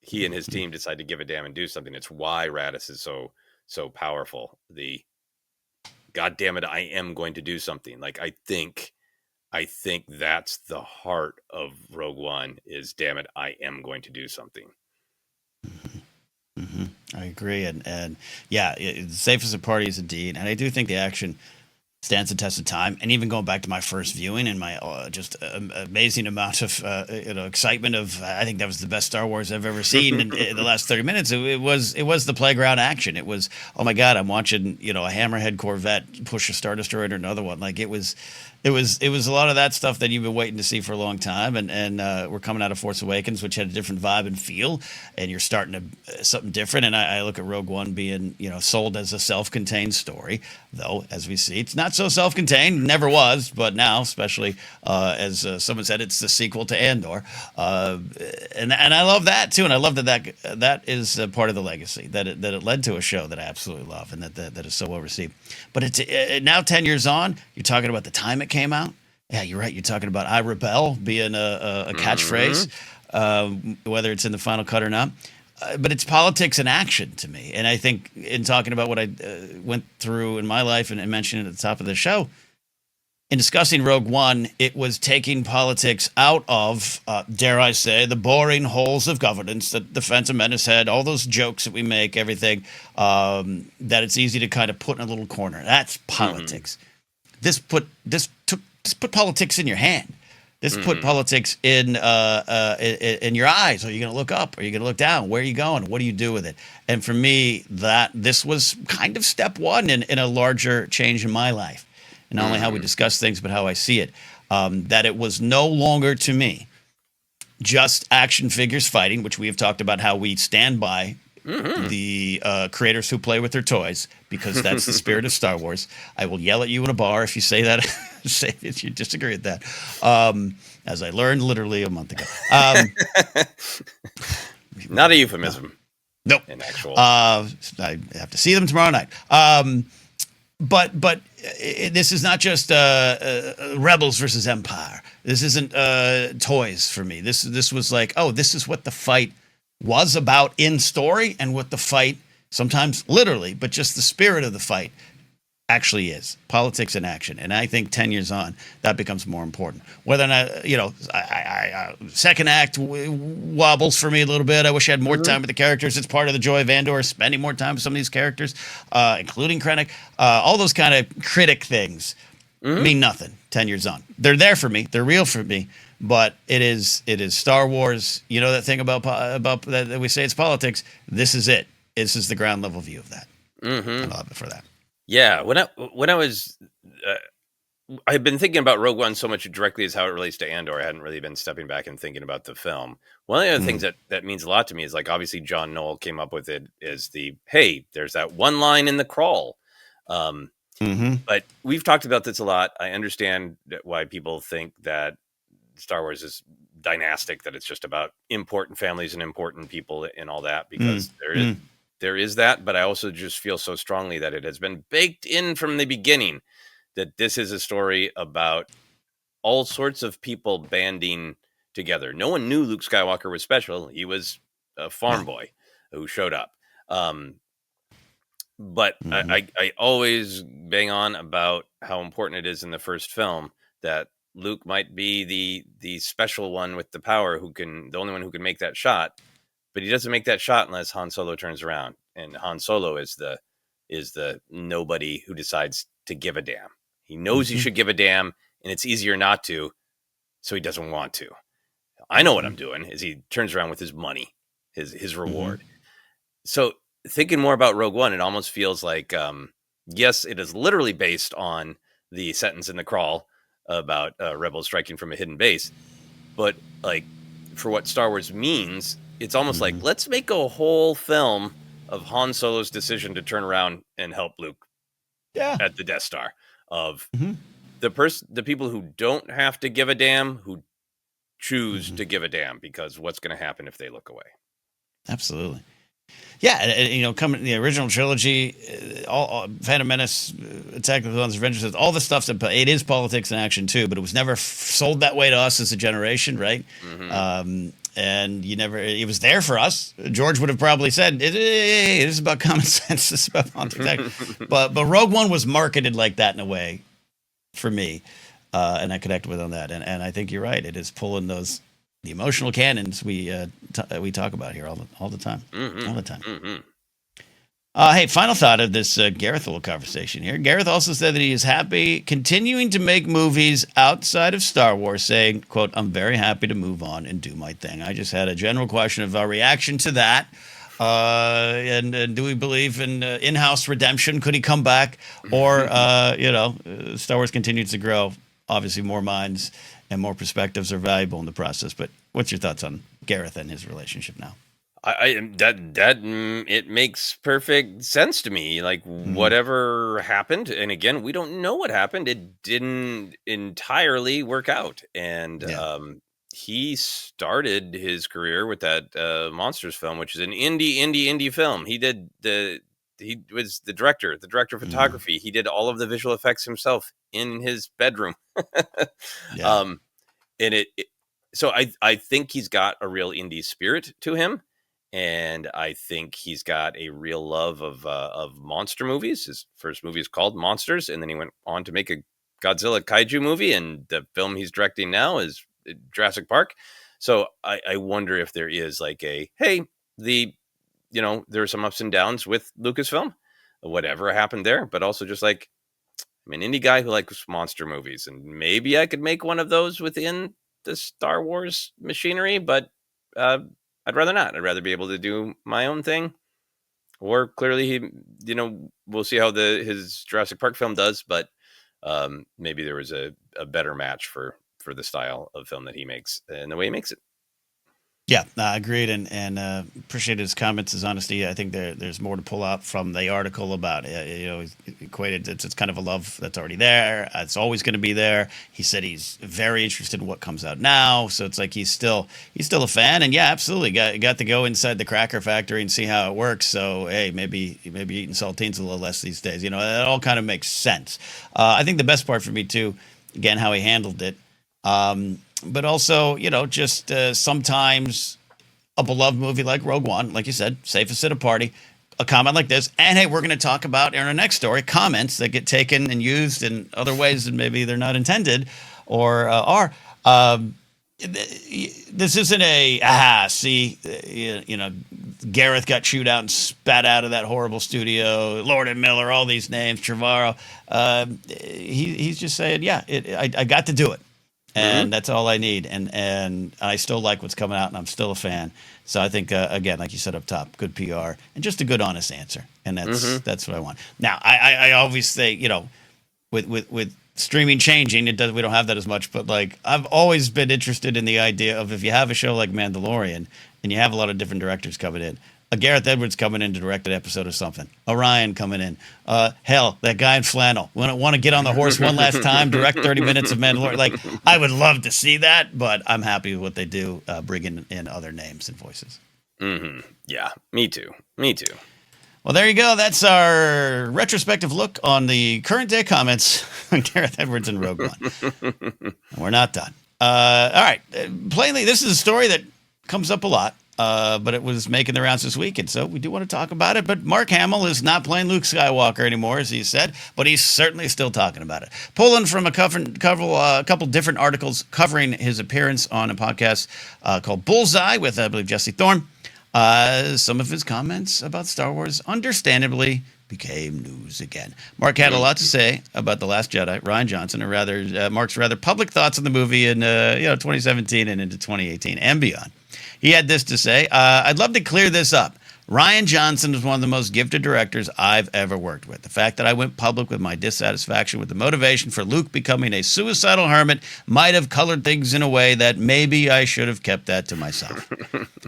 He and his team decide to give a damn and do something. It's why Radis is so powerful. The God damn it, I am going to do something. Like I think that's the heart of Rogue One is, damn it, I am going to do something. Mm-hmm. I agree, and yeah, the safest of parties indeed, and I do think the action stands the test of time. And even going back to my first viewing and my just amazing amount of excitement of, I think that was the best Star Wars I've ever seen in the last 30 minutes. It was the playground action. It was, oh my God, I'm watching a Hammerhead Corvette push a Star Destroyer into another one. Like it was a lot of that stuff that you've been waiting to see for a long time. And we're coming out of Force Awakens, which had a different vibe and feel, and you're starting to something different. And I look at Rogue One being sold as a self-contained story, though as we see, it's not so self-contained. Never was, but now, especially as someone said, it's the sequel to Andor, and I love that too. And I love that is part of the legacy that it led to a show that I absolutely love and that is so well received. But it's now 10 years on. You're talking about the time it came out. Yeah, you're right. You're talking about "I rebel" being a catchphrase, whether it's in the final cut or not. But it's politics and action to me. And I think in talking about what I went through in my life and mentioned at the top of the show, in discussing Rogue One, it was taking politics out of, dare I say, the boring holes of governance that the Phantom Menace had, all those jokes that we make, everything, that it's easy to kind of put in a little corner. That's politics. This put politics in your hand. This put politics in your eyes. Are you going to look up? Are you going to look down? Where are you going? What do you do with it? And for me, this was kind of step one in a larger change in my life. And not only how we discuss things, but how I see it. That it was no longer, to me, just action figures fighting, which we have talked about how we stand by the creators who play with their toys, because that's the spirit of Star Wars. I will yell at you in a bar if you say that. Say if you disagree with that, as I learned literally a month ago. Not a euphemism. Nope. In actual, I have to see them tomorrow night. But this is not just Rebels versus Empire. This isn't toys for me. This was like, oh, this is what the fight was about in story, and what the fight, sometimes literally, but just the spirit of the fight, actually is politics and action. And I think 10 years on, that becomes more important. Whether or not, second act wobbles for me a little bit. I wish I had more time with the characters. It's part of the joy of Andor, spending more time with some of these characters, including Krennic. All those kind of critic things mean nothing 10 years on. They're there for me. They're real for me. But it is Star Wars. You know that thing about that we say it's politics. This is it. This is the ground level view of that. I love it for that. Yeah, when I was, I've been thinking about Rogue One so much directly as how it relates to Andor. I hadn't really been stepping back and thinking about the film. One of the other things that means a lot to me is, like, obviously John Knoll came up with it, is hey, there's that one line in the crawl. But we've talked about this a lot. I understand why people think that Star Wars is dynastic, that it's just about important families and important people and all that, because there is that, but I also just feel so strongly that it has been baked in from the beginning that this is a story about all sorts of people banding together. No one knew Luke Skywalker was special. He was a farm boy who showed up. But I always bang on about how important it is in the first film that Luke might be the special one with the power, the only one who can make that shot. But he doesn't make that shot unless Han Solo turns around, and Han Solo is the nobody who decides to give a damn. He knows he should give a damn, and it's easier not to, so he doesn't want to. I know what I'm doing. Is he turns around with his money, his reward. So thinking more about Rogue One, it almost feels like, yes, it is literally based on the sentence in the crawl about rebels striking from a hidden base, but like for what Star Wars means, it's almost like, let's make a whole film of Han Solo's decision to turn around and help Luke at the Death Star, of the people who don't have to give a damn, who choose to give a damn, because what's going to happen if they look away? Absolutely. Yeah, coming the original trilogy, all Phantom Menace, Attack of the Clones, Revenge of the Sith, all the stuff that it is politics and action too, but it was never sold that way to us as a generation, right? And it was there for us. George would have probably said, it is about common sense, this is about politics. but Rogue One was marketed like that in a way for me, and I connected with on that. And I think you're right. It is pulling the emotional cannons we talk about here all the time. All the time. Hey, final thought of this Gareth little conversation here. Gareth also said that he is happy continuing to make movies outside of Star Wars, saying, quote, "I'm very happy to move on and do my thing." I just had a general question of our reaction to that. And do we believe in in-house redemption? Could he come back? Or, Star Wars continues to grow. Obviously, more minds and more perspectives are valuable in the process. But what's your thoughts on Gareth and his relationship now? It makes perfect sense to me. Like, whatever happened, and again, we don't know what happened. It didn't entirely work out, and he started his career with that Monsters film, which is an indie film. He was the director of photography. He did all of the visual effects himself in his bedroom. And so I think he's got a real indie spirit to him. And I think he's got a real love of monster movies. His first movie is called Monsters, and then he went on to make a Godzilla kaiju movie, and the film he's directing now is Jurassic Park. So I wonder if there is like there are some ups and downs with Lucasfilm, whatever happened there, but also just like, I'm an indie guy who likes monster movies, and maybe I could make one of those within the Star Wars machinery, but I'd rather not. I'd rather be able to do my own thing. Or clearly we'll see how his Jurassic Park film does, but maybe there was a better match for the style of film that he makes and the way he makes it. Yeah, agreed, and appreciate his comments, his honesty. I think there's more to pull out from the article about he's equated. It's kind of a love that's already there. It's always going to be there. He said he's very interested in what comes out now, so it's like he's still a fan. And yeah, absolutely, got to go inside the cracker factory and see how it works. So hey, maybe eating saltines a little less these days. It all kind of makes sense. I think the best part for me too, again, how he handled it. But also, just sometimes a beloved movie like Rogue One, like you said, safest at a party, a comment like this. And hey, we're going to talk about in our next story comments that get taken and used in other ways that maybe they're not intended or are. This isn't Gareth got chewed out and spat out of that horrible studio, Lord and Miller, all these names, Trevorrow. He's just saying, I got to do it. And that's all I need. And I still like what's coming out, and I'm still a fan. So I think, again, like you said up top, good PR and just a good, honest answer. And that's what I want. Now, I always say, with streaming changing, we don't have that as much. But, like, I've always been interested in the idea of if you have a show like Mandalorian and you have a lot of different directors coming in, a Gareth Edwards coming in to direct an episode of something. Orion coming in. Hell, that guy in flannel. Want to get on the horse one last time, direct 30 minutes of Mandalorian. Like, I would love to see that, but I'm happy with what they do, bringing in other names and voices. Yeah, me too. Well, there you go. That's our retrospective look on the current day comments on Gareth Edwards and Rogue One. We're not done. All right. Plainly, this is a story that comes up a lot. But it was making the rounds this week, and so we do want to talk about it. But Mark Hamill is not playing Luke Skywalker anymore, as he said, but he's certainly still talking about it. Pulling from a couple different articles covering his appearance on a podcast called Bullseye with, I believe, Jesse Thorne. Some of his comments about Star Wars, understandably, became news again. Mark had a lot to say about The Last Jedi, Rian Johnson, or rather Mark's rather public thoughts on the movie in 2017 and into 2018 and beyond. He had this to say, I'd love to clear this up. Ryan Johnson is one of the most gifted directors I've ever worked with. The fact that I went public with my dissatisfaction with the motivation for Luke becoming a suicidal hermit might have colored things in a way that maybe I should have kept that to myself.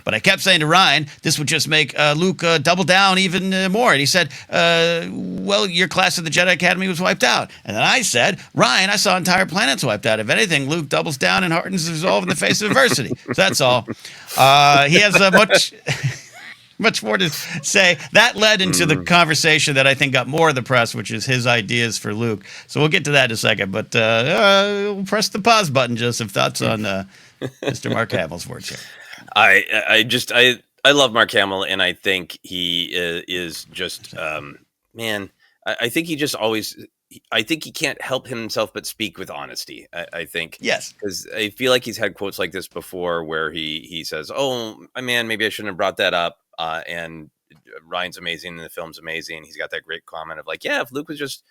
But I kept saying to Ryan, this would just make Luke double down even more. And he said, well, your class at the Jedi Academy was wiped out. And then I said, Ryan, I saw entire planets wiped out. If anything, Luke doubles down and hardens resolve in the face of adversity. So that's all. He has much more to say. That led into the conversation that I think got more of the press, which is his ideas for Luke. So we'll get to that in a second. But we'll press the pause button, Joseph. Thoughts on Mr. Mark Hamill's words here? I love Mark Hamill, and I think he is just man. I think he just always. I think he can't help himself but speak with honesty. I think yes, because I feel like he's had quotes like this before, where he says, "Oh man, maybe I shouldn't have brought that up." And Ryan's amazing, and the film's amazing. He's got that great comment of like, "Yeah, if Luke was just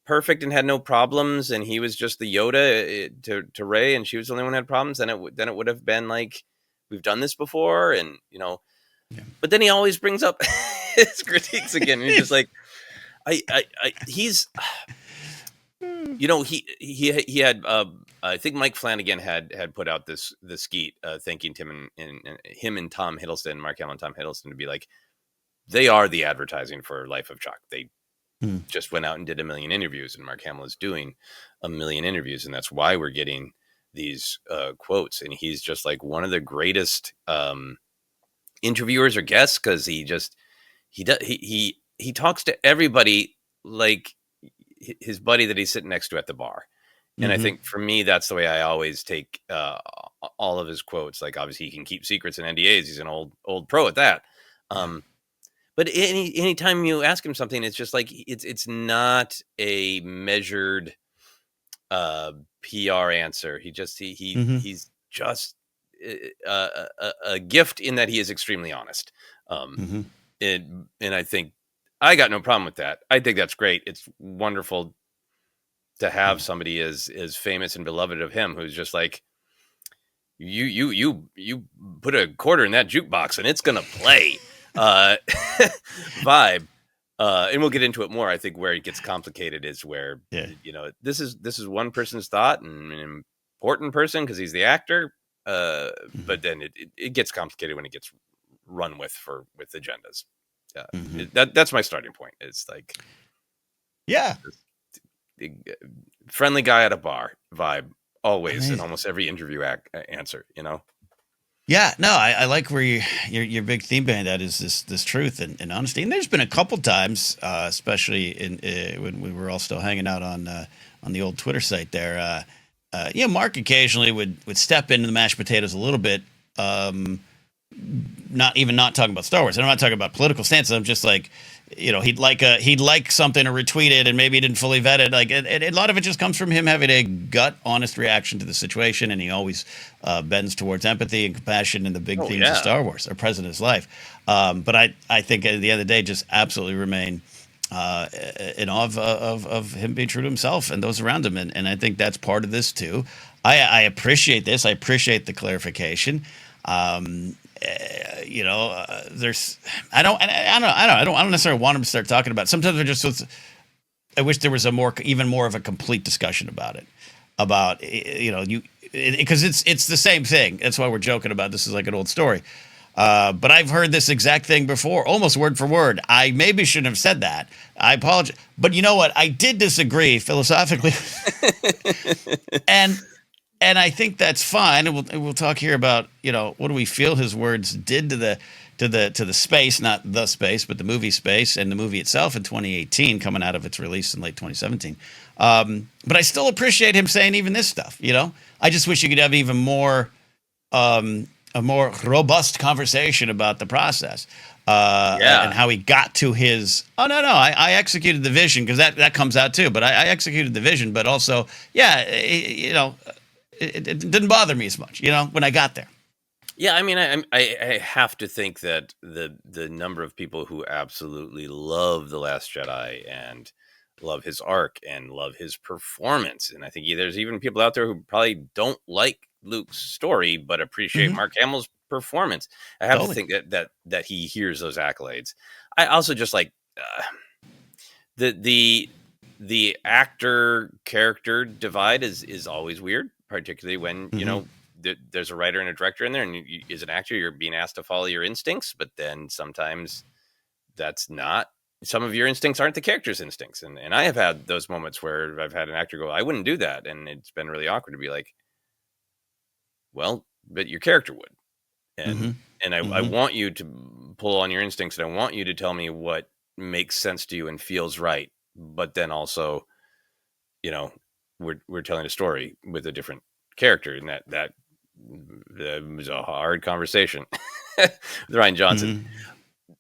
perfect and had no problems, and he was just the Yoda to Rey, and she was the only one who had problems, then it would have been like." We've done this before, and but then he always brings up his critiques again. And he's just like, he's, he had, I think Mike Flanagan had put out the skeet, thanking him and Tom Hiddleston, Mark Hamill and Tom Hiddleston, to be like, they are the advertising for Life of Chuck. They just went out and did 1 million interviews, and Mark Hamill is doing 1 million interviews, and that's why we're getting these quotes. And he's just like one of the greatest interviewers or guests, because he talks to everybody like his buddy that he's sitting next to at the bar. And I think for me, that's the way I always take all of his quotes. Like, obviously he can keep secrets and NDAs. He's an old pro at that. But anytime you ask him something, it's just like, it's not a measured PR answer. He's just a gift in that he is extremely honest. And I think I got no problem with that. I think that's great. It's wonderful to have somebody as famous and beloved of him, who's just like, you put a quarter in that jukebox and it's gonna play vibe. And we'll get into it more. I think where it gets complicated is where, this is one person's thought, and an important person because he's the actor. But then it gets complicated when it gets run with agendas. That's my starting point. It's like, friendly guy at a bar vibe always. Amazing. In almost every interview answer. Yeah, no, I like where your big theme behind that is this truth and honesty. And there's been a couple times, especially when we were all still hanging out on the old Twitter site there. Mark occasionally would step into the mashed potatoes a little bit. Not talking about Star Wars. I'm not talking about political stances. I'm just like, he'd like something or retweet it, and maybe he didn't fully vet it. Like, a lot of it just comes from him having a gut, honest reaction to the situation, and he always bends towards empathy and compassion and the big themes of Star Wars are present in his life. But I think at the end of the day, just absolutely remain in awe of him being true to himself and those around him, and I think that's part of this too. I appreciate this. I appreciate the clarification. There's I don't necessarily want him to start talking about it. Sometimes I wish there was even more of a complete discussion about it, because it's the same thing. That's why we're joking about this is like an old story. But I've heard this exact thing before, almost word for word. I maybe shouldn't have said that. I apologize. But you know what? I did disagree philosophically. And I think that's fine. And we'll talk here about, what do we feel his words did to the space, not the space, but the movie space and the movie itself in 2018, coming out of its release in late 2017. But I still appreciate him saying even this stuff, I just wish you could have even more, a more robust conversation about the process. And how he got to his, I executed the vision, because that comes out too, but I executed the vision, but also, it didn't bother me as much, when I got there. Yeah, I mean, I have to think that the number of people who absolutely love The Last Jedi and love his arc and love his performance, and I think there's even people out there who probably don't like Luke's story but appreciate Mark Hamill's performance. I have to Totally. think that he hears those accolades. I also just like the actor character divide is always weird, particularly when there's a writer and a director in there, and as an actor, you're being asked to follow your instincts, but then sometimes that's not. Some of your instincts aren't the character's instincts, and I have had those moments where I've had an actor go, "I wouldn't do that," and it's been really awkward to be like, "Well, but your character would," and Mm-hmm. I Mm-hmm. want you to pull on your instincts, and I want you to tell me what makes sense to you and feels right, but then also, you know, we're telling a story with a different character, and that was a hard conversation with Ryan Johnson. Mm-hmm.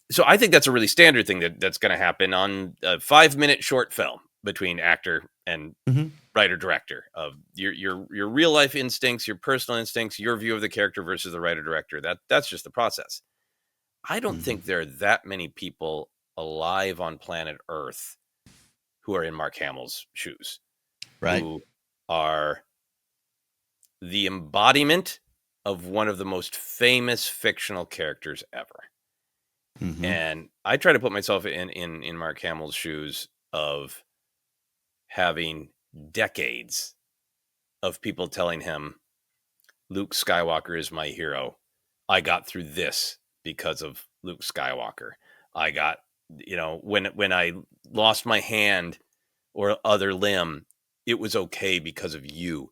So I think that's a really standard thing that's going to happen on a 5-minute short film between actor and Mm-hmm. writer director, of your real life instincts, your personal instincts, your view of the character versus the writer director. That's just the process. I don't Mm-hmm. think there are that many people alive on planet Earth who are in Mark Hamill's shoes, Right. who are the embodiment of one of the most famous fictional characters ever. Mm-hmm. And I try to put myself in Mark Hamill's shoes of having decades of people telling him, Luke Skywalker is my hero. I got through this because of Luke Skywalker. I got, when I lost my hand or other limb, it was okay because of you.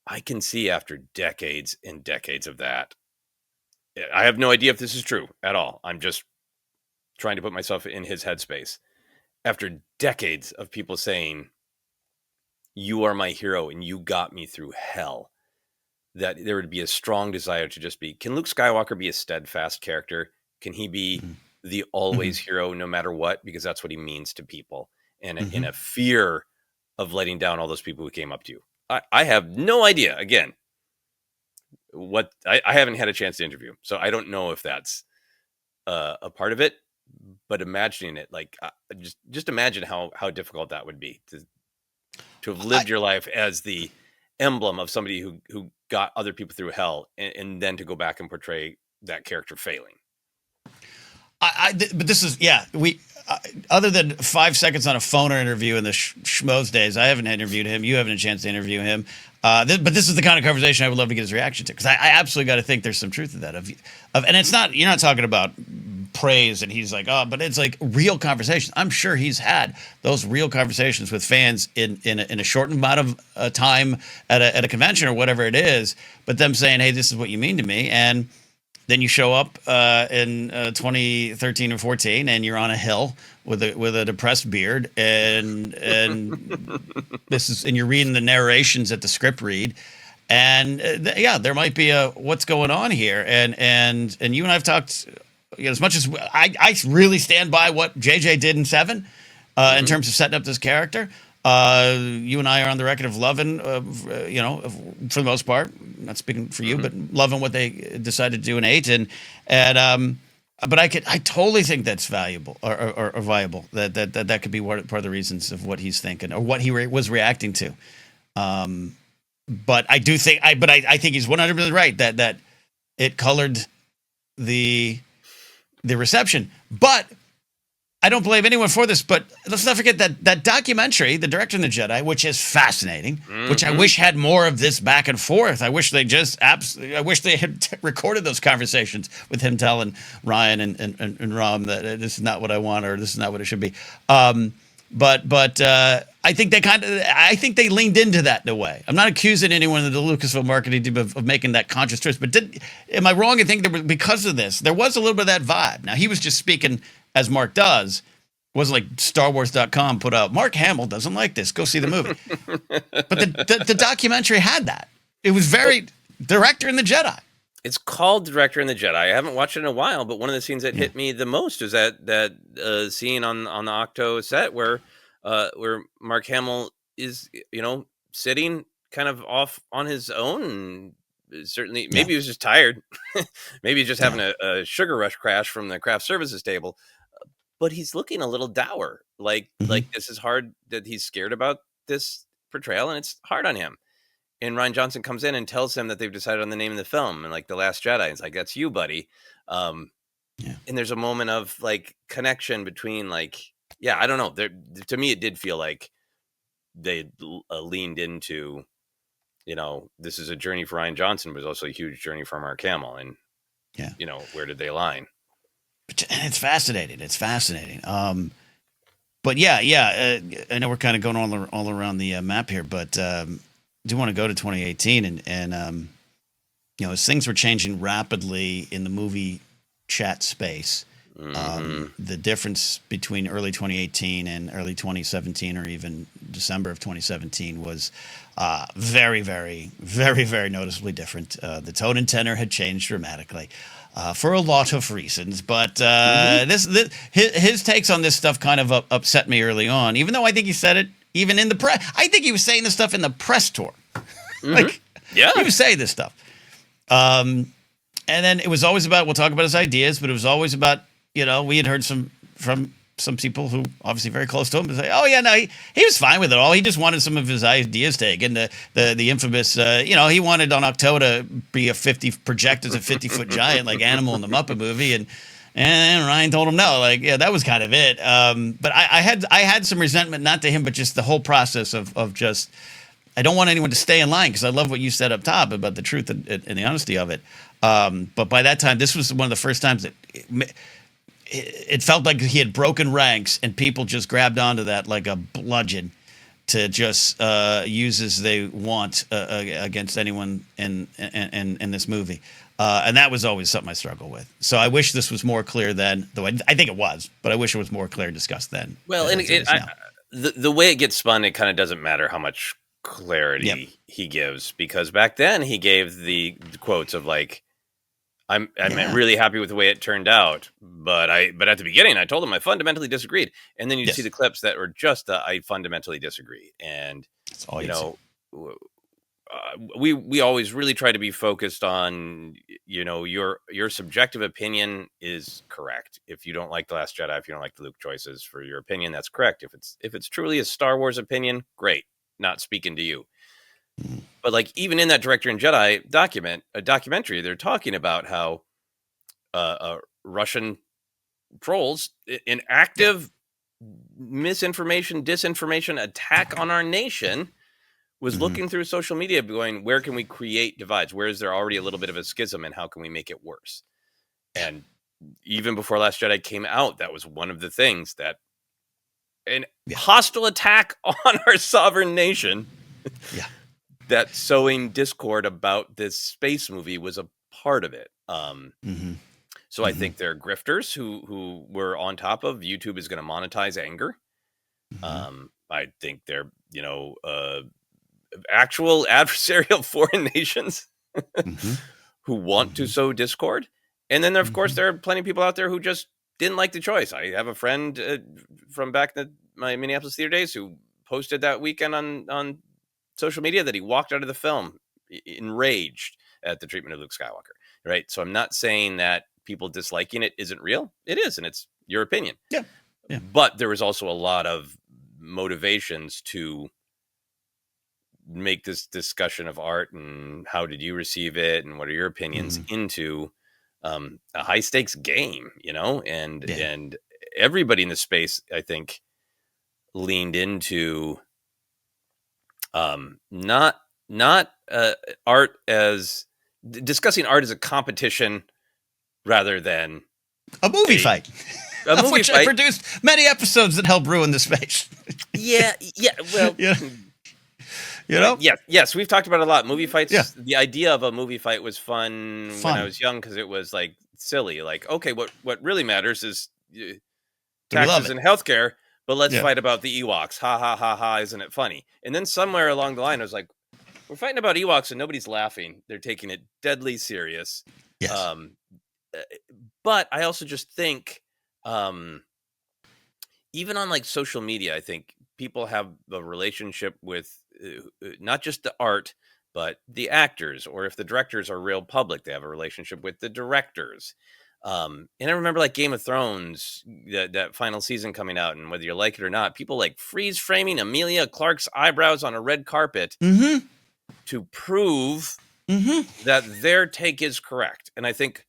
I can see after decades and decades of that. I have no idea if this is true at all. I'm just trying to put myself in his headspace. After decades of people saying, you are my hero and you got me through hell, that there would be a strong desire to just be, can Luke Skywalker be a steadfast character? Can he be the Mm-hmm. always hero no matter what? Because that's what he means to people. And in Mm-hmm. a fear of letting down all those people who came up to you. I have no idea, again, what I haven't had a chance to interview. So I don't know if that's a part of it, but imagining it, like just imagine how difficult that would be to have I, lived your life as the emblem of somebody who got other people through hell, and then to go back and portray that character failing. but this is, yeah, other than 5 seconds on a phone or interview in the schmoes days, I haven't interviewed him. You haven't a chance to interview him. But this is the kind of conversation I would love to get his reaction to, because I absolutely got to think there's some truth to that. And it's not, you're not talking about praise and he's like, oh, but it's like real conversations. I'm sure he's had those real conversations with fans in a shortened amount of time at a convention or whatever it is, but them saying, hey, this is what you mean to me. And then you show up in 2013 or 14, and you're on a hill with a depressed beard, and and you're reading the narrations at the script read, and yeah, there might be a what's going on here, and you and I've talked, as much as I really stand by what JJ did in Seven, in Mm-hmm. terms of setting up this character. You and I are on the record of loving, for the most part, not speaking for you, Mm-hmm. but loving what they decided to do in Eight, and but I totally think that's valuable or viable. That could be part of the reasons of what he's thinking or what he was reacting to. But I do think I think he's 100% right that it colored the reception, but I don't blame anyone for this, but let's not forget that documentary, The Director and the Jedi, which is fascinating, which I Mm-hmm. wish had more of this back and forth. I wish they I wish they had recorded those conversations with him telling Ryan and Rom that this is not what I want or this is not what it should be. But I think I think they leaned into that in a way. I'm not accusing anyone of the Lucasfilm marketing team of making that conscious choice, but am I wrong in thinking because of this, there was a little bit of that vibe? Now, he was just speaking as Mark does. It wasn't like StarWars.com put out, Mark Hamill doesn't like this, go see the movie. But the documentary had that. It was very Director and the Jedi. It's called Director and the Jedi. I haven't watched it in a while, but one of the scenes that Yeah. hit me the most is that scene on the Octo set where Mark Hamill is sitting kind of off on his own. Certainly, Yeah. maybe he was just tired. Maybe he's just Yeah. having a sugar rush crash from the craft services table. But he's looking a little dour. Like Mm-hmm. this is hard, that he's scared about this portrayal, and it's hard on him. and Ryan Johnson comes in and tells him that they've decided on the name of the film, and like The Last Jedi. It's like, that's you, buddy. Yeah. And there's a moment of like connection between like, yeah, I don't know. There, to me, it did feel like they leaned into, this is a journey for Ryan Johnson, but it's also a huge journey for Mark Hamill. And, Yeah. Where did they align? And it's fascinating. It's fascinating. But yeah. I know we're kind of going all around the map here, but I do want to go to 2018 and as things were changing rapidly in the movie chat space. The difference between early 2018 and early 2017, or even December of 2017, was very, very, very, very noticeably different. The tone and tenor had changed dramatically for a lot of reasons, but his takes on this stuff kind of upset me early on. Even though I think he said it even in the press. I think he was saying this stuff in the press tour. He was saying this stuff. And then it was always about, we'll talk about his ideas, but it was always about, we had heard from some people who obviously very close to him say, oh yeah, no, he was fine with it all. He just wanted some of his ideas taken. The infamous, he wanted on Octo to be project as a 50-foot giant like Animal in the Muppet movie. And Ryan told him no, like, yeah, that was kind of it. But I had some resentment, not to him, but just the whole process of just, I don't want anyone to stay in line, because I love what you said up top about the truth and the honesty of it. But by that time, this was one of the first times that it felt like he had broken ranks, and people just grabbed onto that like a bludgeon to just use as they want against anyone in this movie. And that was always something I struggled with. So I wish this was more clear then, though I think it was, but I wish it was more clear discussed then. Well, and the way it gets spun, it kind of doesn't matter how much clarity he gives, because back then he gave the quotes of like, I'm really happy with the way it turned out, but at the beginning I told him I fundamentally disagreed, and then you see the clips that were just I fundamentally disagree, and we always really try to be focused on your subjective opinion is correct. If you don't like The Last Jedi, if you don't like the Luke choices, for your opinion, that's correct. If it's truly a Star Wars opinion, great, not speaking to you. But like, even in that Director and Jedi documentary, they're talking about how Russian trolls, an active misinformation, disinformation attack on our nation, was looking through social media going, where can we create divides? Where is there already a little bit of a schism, and how can we make it worse? And even before Last Jedi came out, that was one of the things that an hostile attack on our sovereign nation. That sowing discord about this space movie was a part of it. So I think there are grifters who were on top of YouTube is going to monetize anger. I think they're, actual adversarial foreign nations who want to sow discord. And then, of course, there are plenty of people out there who just didn't like the choice. I have a friend from back in my Minneapolis theater days who posted that weekend on social media that he walked out of the film enraged at the treatment of Luke Skywalker. Right. So I'm not saying that people disliking it isn't real. It is. And it's your opinion. Yeah. But there was also a lot of motivations to make this discussion of art and how did you receive it and what are your opinions into a high stakes game, and everybody in the space, I think, leaned into not art as discussing art as a competition rather than a movie fight. A movie which fight. I produced many episodes that helped ruin the space. Well, yes, we've talked about it a lot. Movie fights. Yeah. The idea of a movie fight was fun when I was young, because it was like silly. Like, okay, what really matters is taxes and healthcare. But let's fight about the Ewoks. Ha, ha, ha, ha. Isn't it funny? And then somewhere along the line, I was like, we're fighting about Ewoks and nobody's laughing. They're taking it deadly serious. Yes. But I also just think, even on like social media, I think people have a relationship with not just the art, but the actors, or if the directors are real public, they have a relationship with the directors. And I remember like Game of Thrones, that final season coming out, and whether you like it or not, people like freeze framing Emilia Clarke's eyebrows on a red carpet to prove that their take is correct. And I think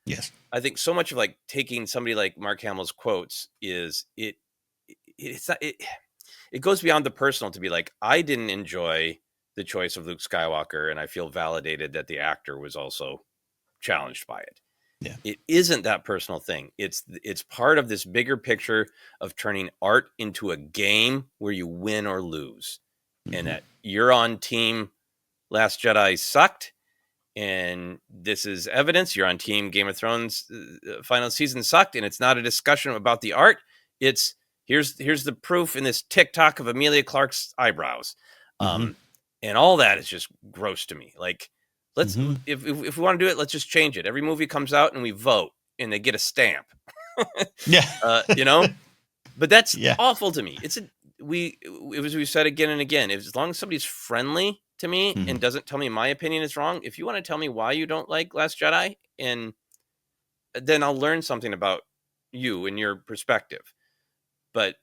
so much of like taking somebody like Mark Hamill's quotes is it's not, it goes beyond the personal to be like, I didn't enjoy the choice of Luke Skywalker, and I feel validated that the actor was also challenged by it. Yeah. It isn't that personal thing. It's part of this bigger picture of turning art into a game where you win or lose. And that you're on team Last Jedi sucked, and this is evidence. You're on team Game of Thrones final season sucked, and it's not a discussion about the art. It's here's the proof in this TikTok of Emilia Clarke's eyebrows. And all that is just gross to me. Like, let's if we want to do it, let's just change it. Every movie comes out and we vote, and they get a stamp. You know, but that's awful to me. We've said again and again, as long as somebody's friendly to me and doesn't tell me my opinion is wrong, if you want to tell me why you don't like Last Jedi, and then I'll learn something about you and your perspective. But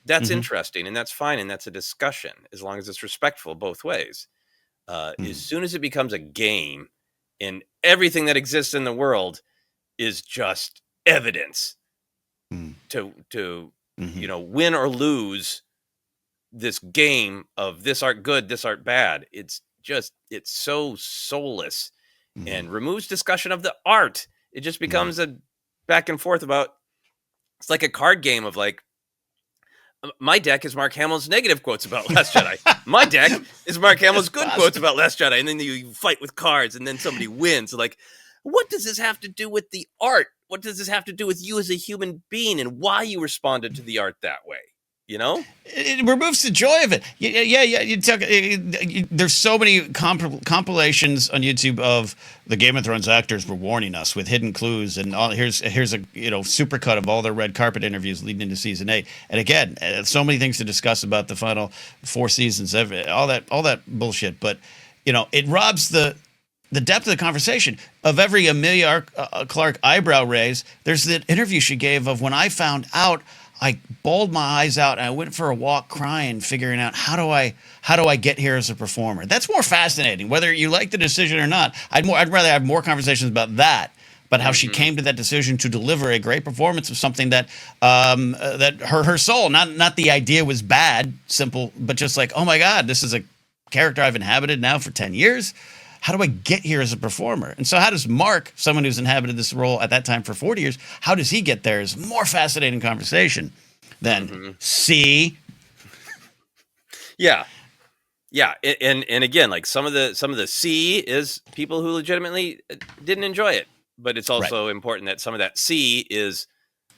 that's interesting, and that's fine, and that's a discussion as long as it's respectful both ways. As soon as it becomes a game, and everything that exists in the world is just evidence to you know, win or lose this game of this art good, this art bad. It's so soulless and removes discussion of the art. It just becomes a back and forth about, it's like a card game of like, my deck is Mark Hamill's negative quotes about Last Jedi. My deck is Mark Hamill's good quotes about Last Jedi. And then you fight with cards, and then somebody wins. So like, what does this have to do with the art? What does this have to do with you as a human being and why you responded to the art that way? You know, it removes the joy of it. There's so many compilations on YouTube of the Game of Thrones actors were warning us with hidden clues, and here's a supercut of all their red carpet interviews leading into season 8. And again, so many things to discuss about the final 4 seasons, all that bullshit. But it robs the depth of the conversation. Of every Emilia Clarke eyebrow raise, there's the interview she gave of, when I found out, I bawled my eyes out and I went for a walk crying, figuring out how do I get here as a performer. That's more fascinating, whether you like the decision or not. I'd rather have more conversations about that, but how she came to that decision to deliver a great performance of something that that her soul, not the idea was bad, simple, but just like, oh my God, this is a character I've inhabited now for 10 years. How do I get here as a performer? And so how does Mark, someone who's inhabited this role at that time for 40 years, how does he get there is more fascinating conversation than see. Yeah. And again, like some of the C is people who legitimately didn't enjoy it, but it's also important that some of that C is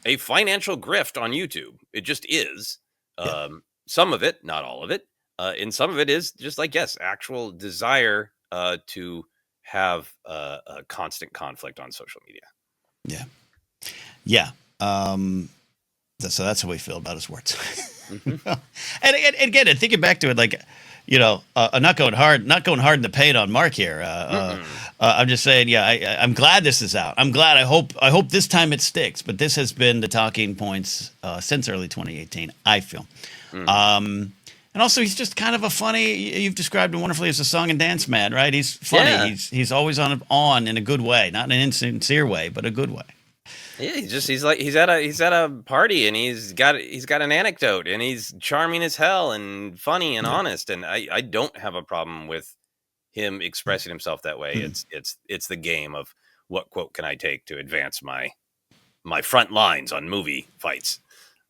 a financial grift on YouTube. It just is. Some of it, not all of it. And some of it is just like, actual desire to have a constant conflict on social media. Yeah. So that's how we feel about his words. And again, thinking back to it, like, I'm not going hard in the paint on Mark here. I'm just saying, I'm glad this is out. I'm glad. I hope this time it sticks. But this has been the talking points since early 2018, I feel. And also, he's just kind of a funny. You've described him wonderfully as a song and dance man, right? He's funny. Yeah. He's always on in a good way, not in an insincere way, but a good way. Yeah, he's at a party, and he's got an anecdote, and he's charming as hell and funny and honest. And I don't have a problem with him expressing himself that way. It's the game of what quote can I take to advance my front lines on movie fights.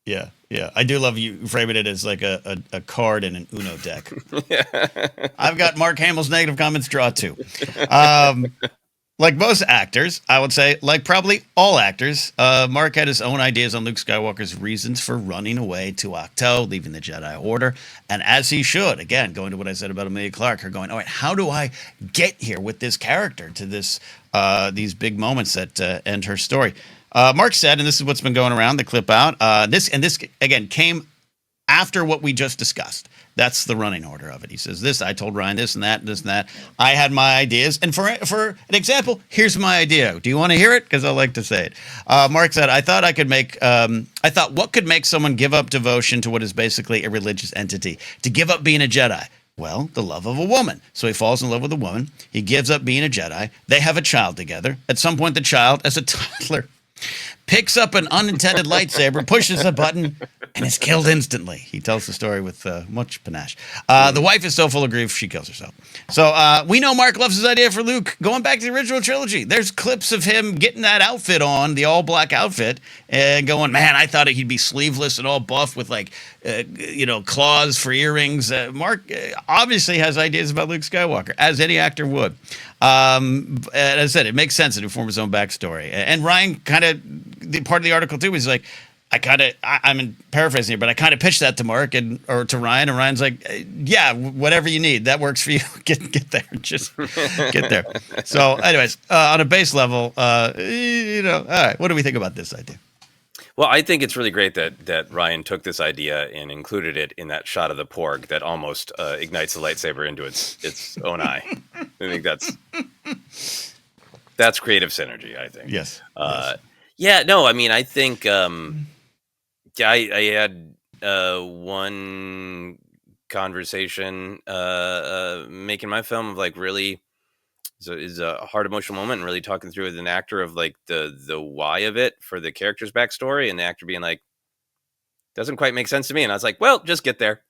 Yeah. I do love you framing it as like a card in an Uno deck. I've got Mark Hamill's negative comments draw too. Like most actors, I would say, like probably all actors, Mark had his own ideas on Luke Skywalker's reasons for running away to Ahch-To, leaving the Jedi Order, and as he should. Again, going to what I said about Emilia Clarke, her going, all right, how do I get here with this character to this these big moments that end her story? Mark said, and this is what's been going around, the clip out, this again came after what we just discussed. That's the running order of it. He says this, I told Ryan this and that. I had my ideas. And for an example, here's my idea. Do you want to hear it? Because I like to say it. Mark said, I thought what could make someone give up devotion to what is basically a religious entity? To give up being a Jedi. Well, the love of a woman. So he falls in love with a woman. He gives up being a Jedi. They have a child together. At some point, the child, as a toddler, picks up an unintended lightsaber, pushes a button, and is killed instantly. He tells the story with much panache. The wife is so full of grief, she kills herself. So we know Mark loves his idea for Luke going back to the original trilogy. There's clips of him getting that outfit on, the all-black outfit, and going, man, I thought he'd be sleeveless and all buff with, like, claws for earrings. Mark obviously has ideas about Luke Skywalker, as any actor would. And as I said, it makes sense to form his own backstory. And Ryan kind of, the part of the article too was like, I'm paraphrasing here, but I kind of pitched that to Mark or to Ryan, and Ryan's like, yeah, whatever you need, that works for you. Get there, just get there. So, anyways, on a base level, all right, what do we think about this idea? Well, I think it's really great that Ryan took this idea and included it in that shot of the Porg that almost ignites the lightsaber into its own eye. I think that's creative synergy, I think. Yes. Yeah, no, I mean, I think I had one conversation making my film of like really is a hard emotional moment and really talking through with an actor of like the why of it for the character's backstory, and the actor being like, doesn't quite make sense to me. And I was like, well, just get there.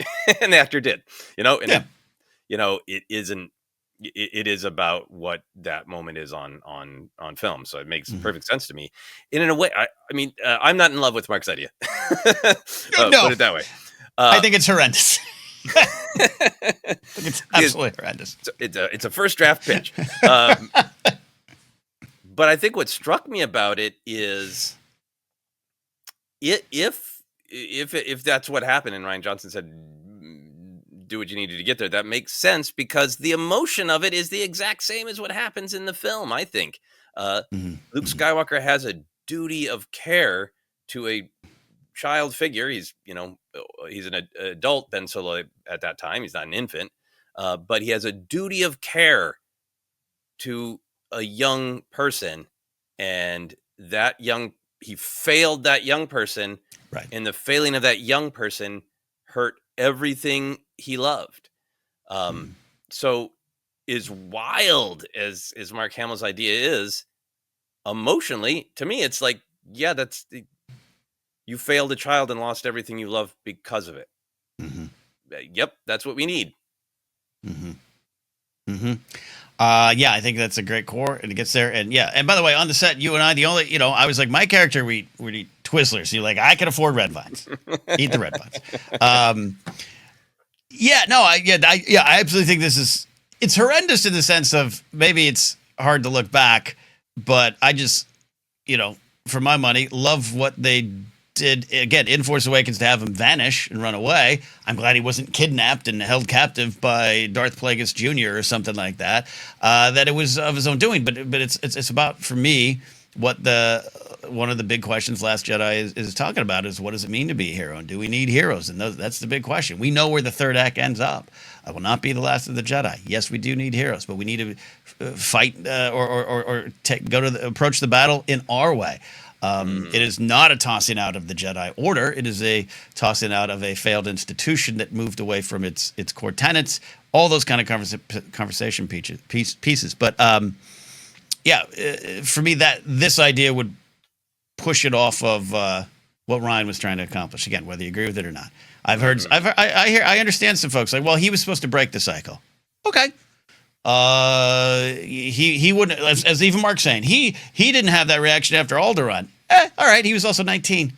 And the actor did, and it is about what that moment is on film. So it makes perfect sense to me. And in a way, I mean, I'm not in love with Mark's idea. No. Put it that way. I think it's horrendous. It's absolutely horrendous. It's a first draft pitch. But I think what struck me about it is if that's what happened and Rian Johnson said, do what you needed to get there, that makes sense because the emotion of it is the exact same as what happens in the film, I think. Luke Skywalker has a duty of care to a child figure. He's an adult, Ben Solo at that time. He's not an infant, but he has a duty of care to a young person, and he failed that young person, right? And the failing of that young person hurt everything he loved. So as wild as Mark Hamill's idea is, emotionally, to me, it's like, yeah, you failed a child and lost everything you love because of it. Yep, that's what we need. Yeah, I think that's a great core, and it gets there. And yeah, and by the way, on the set, you and I, I was like, my character, we eat Twizzlers. You're like, I can afford red vines. Eat the red vines. I absolutely think it's horrendous in the sense of maybe it's hard to look back, but I just, for my money, love what they did again in Force Awakens to have him vanish and run away. I'm glad he wasn't kidnapped and held captive by Darth Plagueis Jr. or something like that. That it was of his own doing, but it's about, for me, what one of the big questions Last Jedi is talking about is, what does it mean to be a hero, and do we need heroes? And that's the big question. We know where the third act ends up. I will not be the last of the Jedi. Yes, we do need heroes, but we need to fight approach the battle in our way. It is not a tossing out of the Jedi Order. It is a tossing out of a failed institution that moved away from its core tenets. All those kind of conversation pieces. But for me, this idea would push it off of what Ryan was trying to accomplish. Again, whether you agree with it or not, I understand some folks like, well, he was supposed to break the cycle. Okay. He wouldn't, as even Mark's saying, he didn't have that reaction after Alderaan. All right, he was also 19.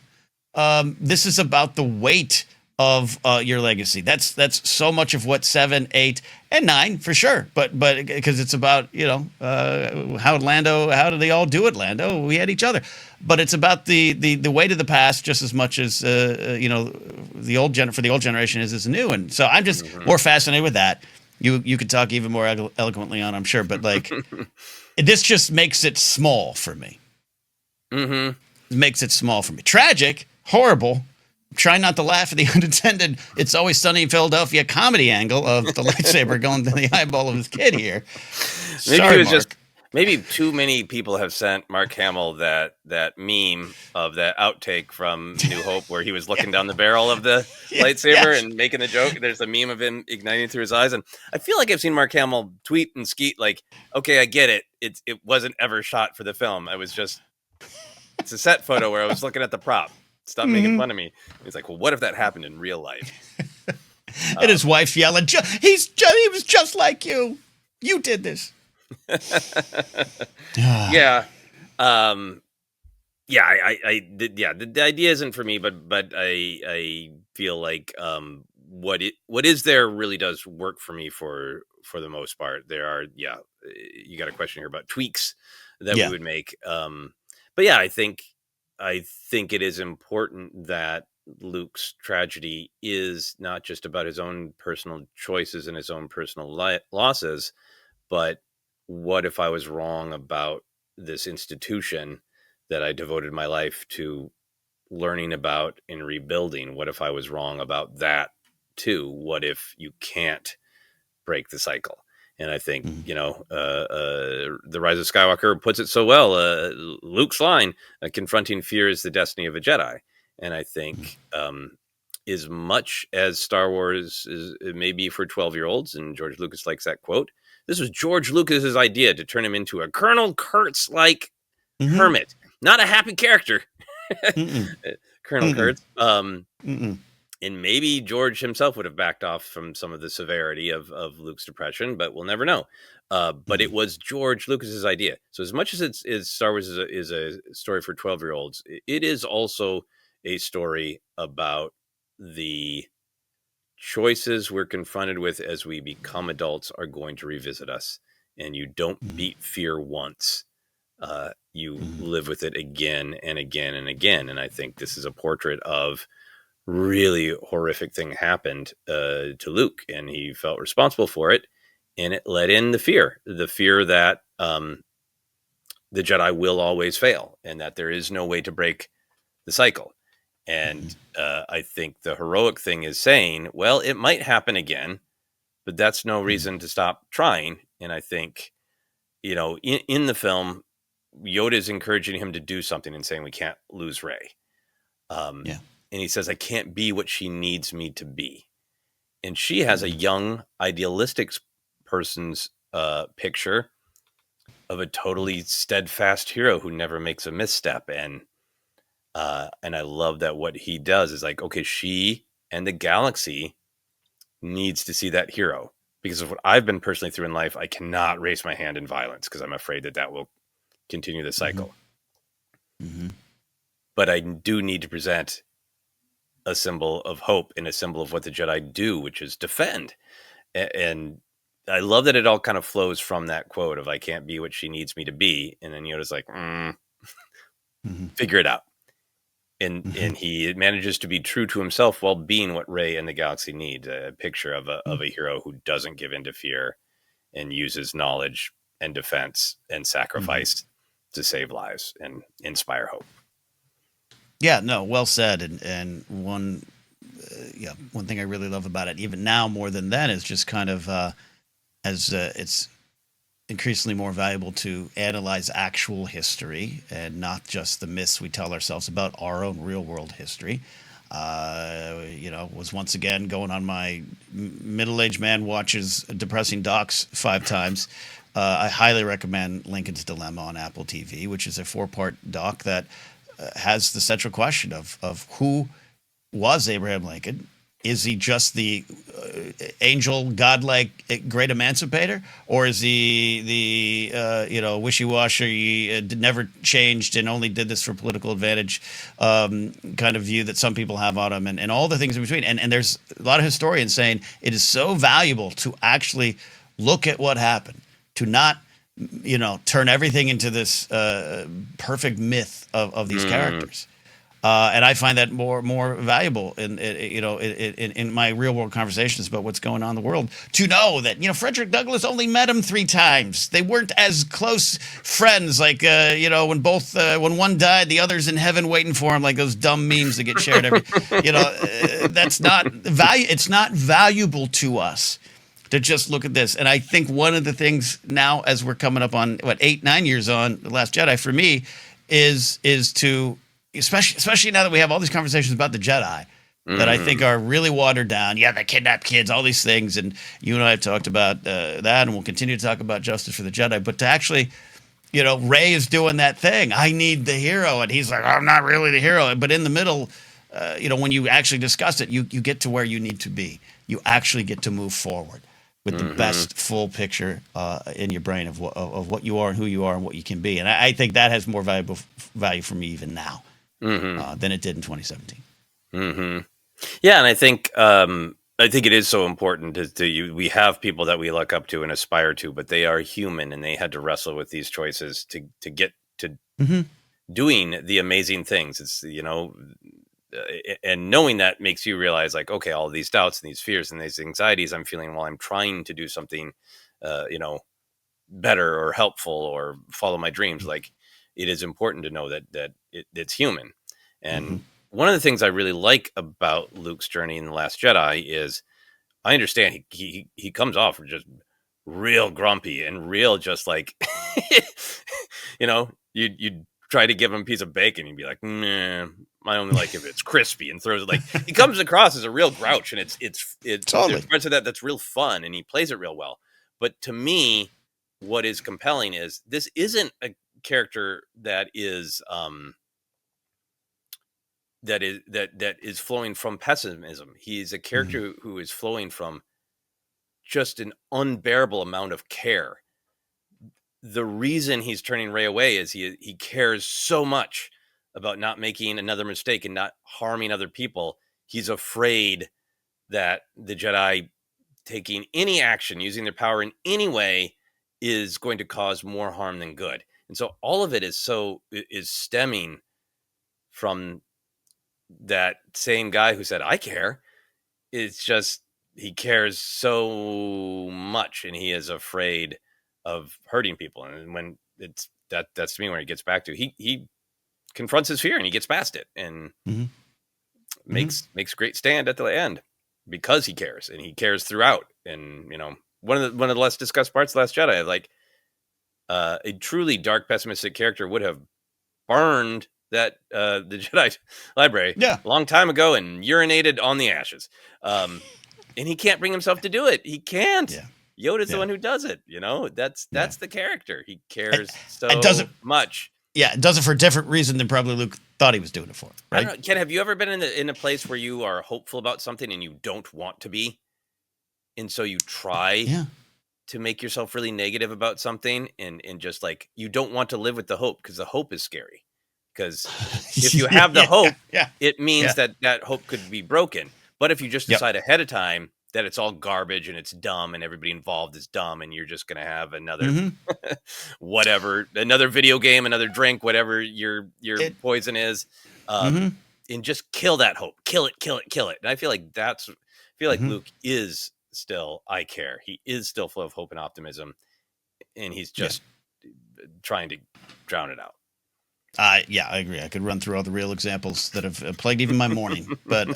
This is about the weight of your legacy. That's so much of what 7, 8, and 9 for sure. But because it's about how did they all do it? Lando, we had each other. But it's about the weight of the past just as much as the old generation is new. And so I'm just more fascinated with that. You could talk even more eloquently on, I'm sure, but like this just makes it small for me. It makes it small for me. Tragic, horrible. Try not to laugh at the unintended "It's Always Sunny in Philadelphia" comedy angle of the lightsaber going to the eyeball of his kid here. Maybe too many people have sent Mark Hamill that meme of that outtake from New Hope where he was looking down the barrel of the lightsaber and making the joke. There's a meme of him igniting through his eyes, and I feel like I've seen Mark Hamill tweet and skeet like, "Okay, I get it. It wasn't ever shot for the film. It's a set photo where I was looking at the prop. Stop making fun of me." He's like, "Well, what if that happened in real life?" And his wife's yelling, he was just like you. You did this." Yeah. The idea isn't for me, but I feel like what is there really does work for me for the most part. There are you got a question here about tweaks that we would make. But yeah, I think it is important that Luke's tragedy is not just about his own personal choices and his own personal losses, but what if I was wrong about this institution that I devoted my life to learning about and rebuilding? What if I was wrong about that too? What if you can't break the cycle? And I think, The Rise of Skywalker puts it so well. Luke's line, confronting fear is the destiny of a Jedi. And I think as much as Star Wars is, it may be for 12-year-olds, and George Lucas likes that quote, this was George Lucas's idea to turn him into a Colonel Kurtz-like hermit, not a happy character. Colonel Kurtz. And maybe George himself would have backed off from some of the severity of Luke's depression, but we'll never know. But it was George Lucas's idea. So as much as Star Wars is a story for 12-year-olds, it is also a story about the choices we're confronted with as we become adults are going to revisit us. And you don't beat fear once. You live with it again and again and again. And I think this is a portrait of really horrific thing happened to Luke, and he felt responsible for it. And it let in the fear that the Jedi will always fail and that there is no way to break the cycle. And I think the heroic thing is saying, well, it might happen again, but that's no reason to stop trying. And I think, in the film, Yoda is encouraging him to do something and saying we can't lose Rey. And he says, I can't be what she needs me to be. And she has a young, idealistic person's picture of a totally steadfast hero who never makes a misstep. And I love that what he does is like, okay, she and the galaxy needs to see that hero. Because of what I've been personally through in life, I cannot raise my hand in violence because I'm afraid that will continue the cycle. But I do need to present a symbol of hope and a symbol of what the Jedi do, which is defend. And I love that it all kind of flows from that quote of I can't be what she needs me to be. And then Yoda's like, figure it out. And he manages to be true to himself while being what Rey and the galaxy need, a picture of a hero who doesn't give in to fear and uses knowledge and defense and sacrifice to save lives and inspire hope. Yeah, no, well said. And one thing I really love about it, even now more than then, is just kind of as it's increasingly more valuable to analyze actual history and not just the myths we tell ourselves about our own real world history. Was once again going on my middle-aged man watches depressing docs 5 times. I highly recommend Lincoln's Dilemma on Apple TV, which is a 4-part doc that has the central question of who was Abraham Lincoln. Is he just the angel, godlike, great emancipator, or is he the wishy-washy, never changed and only did this for political advantage kind of view that some people have on him, and all the things in between? And there's a lot of historians saying it is so valuable to actually look at what happened, to not turn everything into this perfect myth of these characters. And I find that more valuable in my real world conversations about what's going on in the world, to know that Frederick Douglass only met him 3 times. They weren't as close friends, like when one died, the other's in heaven waiting for him, like those dumb memes that get shared every. That's not value. It's not valuable to us to just look at this. And I think one of the things now, as we're coming up on 8-9 years on The Last Jedi, for me, is to especially now that we have all these conversations about the Jedi that I think are really watered down. Yeah, they kidnap kids, all these things, and you and I have talked about that, and we'll continue to talk about justice for the Jedi. But to actually, Rey is doing that thing. I need the hero, and he's like, I'm not really the hero. But in the middle, when you actually discuss it, you get to where you need to be. You actually get to move forward with the best full picture in your brain of what you are and who you are and what you can be. And I think that has more value for me even now than it did in 2017. Yeah, and I think it is so important we have people that we look up to and aspire to, but they are human and they had to wrestle with these choices to get to doing the amazing things. It's and knowing that makes you realize, like, okay, all these doubts and these fears and these anxieties I'm feeling while I'm trying to do something, better or helpful or follow my dreams. Like, it is important to know that it's human. And one of the things I really like about Luke's journey in The Last Jedi is I understand he comes off just real grumpy and real, just like, you'd try to give him a piece of bacon, you'd be like, nah, I only like if it's crispy, and throws it. Like, he comes across as a real grouch, and it's Totally. there's parts of that's real fun, and he plays it real well. But to me, what is compelling is this isn't a character that is that is flowing from pessimism. He's a character who is flowing from just an unbearable amount of care. The reason he's turning Rey away is he cares so much about not making another mistake and not harming other people. He's afraid that the Jedi taking any action, using their power in any way, is going to cause more harm than good. And so all of it is stemming from that same guy who said, I care. It's just, he cares so much and he is afraid of hurting people. And when that's to me where he gets back to, he confronts his fear and he gets past it and makes a great stand at the end because he cares, and he cares throughout. And one of the less discussed parts of Last Jedi, like, a truly dark, pessimistic character would have burned the Jedi library a long time ago and urinated on the ashes. And he can't bring himself to do it. He can't. Yoda's the one who does it. That's the character. He cares much. Yeah, it does it for a different reason than probably Luke thought he was doing it for. Right? I don't know, Ken, have you ever been in a place where you are hopeful about something and you don't want to be, and so you try to make yourself really negative about something, and just like, you don't want to live with the hope because the hope is scary. Because if you have the hope, it means that hope could be broken. But if you just decide ahead of time that it's all garbage and it's dumb and everybody involved is dumb and you're just going to have another whatever, another video game, another drink, whatever your poison is, and just kill that hope, kill it. And I feel like Luke is still, I care. He is still full of hope and optimism, and he's just trying to drown it out. I agree. I could run through all the real examples that have plagued even my morning, but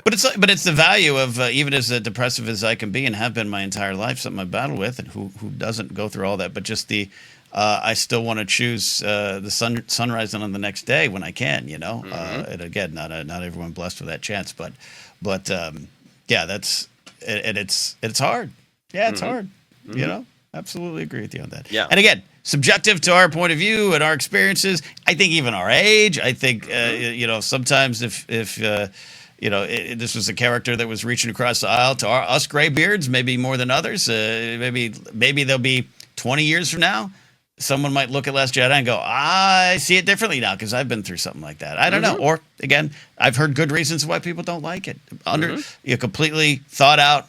it's the value of even as depressive as I can be and have been my entire life, something I battle with, and who doesn't go through all that, but just the I still want to choose the sunrise on the next day when I can, and again, not everyone blessed with that chance, but that's and it's hard. Yeah, it's hard. Absolutely agree with you on that. Yeah. And again, subjective to our point of view and our experiences. I think even our age. I think sometimes if this was a character that was reaching across the aisle to us graybeards, maybe more than others. Maybe there'll be 20 years from now, someone might look at Last Jedi and go, I see it differently now because I've been through something like that. I don't know. Or again, I've heard good reasons why people don't like it. Completely thought out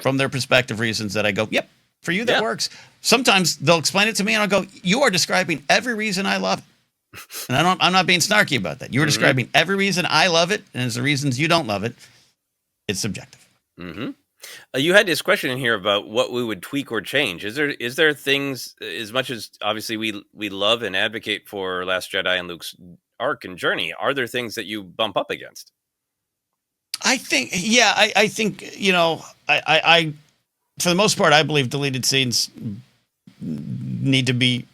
from their perspective reasons that I go, yep. For you, that works. Sometimes they'll explain it to me, and I'll go, "You are describing every reason I love it," and I'm not being snarky about that. You are describing every reason I love it, and it's the reasons you don't love it. It's subjective. You had this question in here about what we would tweak or change. Is there things, as much as obviously we love and advocate for Last Jedi and Luke's arc and journey, are there things that you bump up against? I think, yeah, I think, I for the most part, I believe deleted scenes need to be,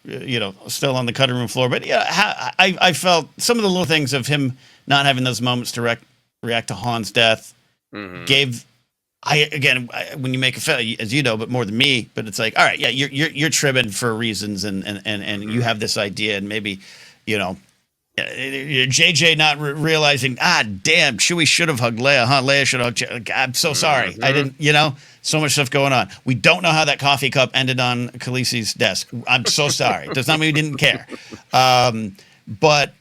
still on the cutting room floor. But yeah, I felt some of the little things of him not having those moments to react to Han's death Mm-hmm. gave. When you make a film, as you know, but more than me, but it's like, all right, yeah, you're tribbing for reasons, and you Mm-hmm. have this idea, and maybe, you know, JJ not realizing, damn, Chewie should have hugged Leia, huh? Leia should have. I'm so sorry, I Mm-hmm. didn't. So much stuff going on. We don't know how that coffee cup ended on Khaleesi's desk. I'm so sorry. Does not mean we didn't care, but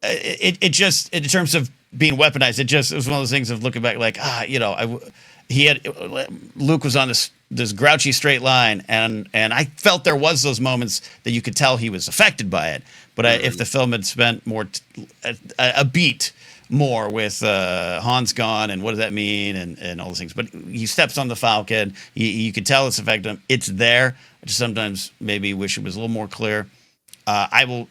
it just, in terms of being weaponized, it was one of those things of looking back, like, he had Luke was on this grouchy straight line, and I felt there was those moments that you could tell he was affected by it. But if Mm-hmm. the film had spent more a beat more with Han's gone, and what does that mean, and all those things. But he steps on the Falcon. You could tell it's affected him. It's there. I just sometimes maybe wish it was a little more clear. I will,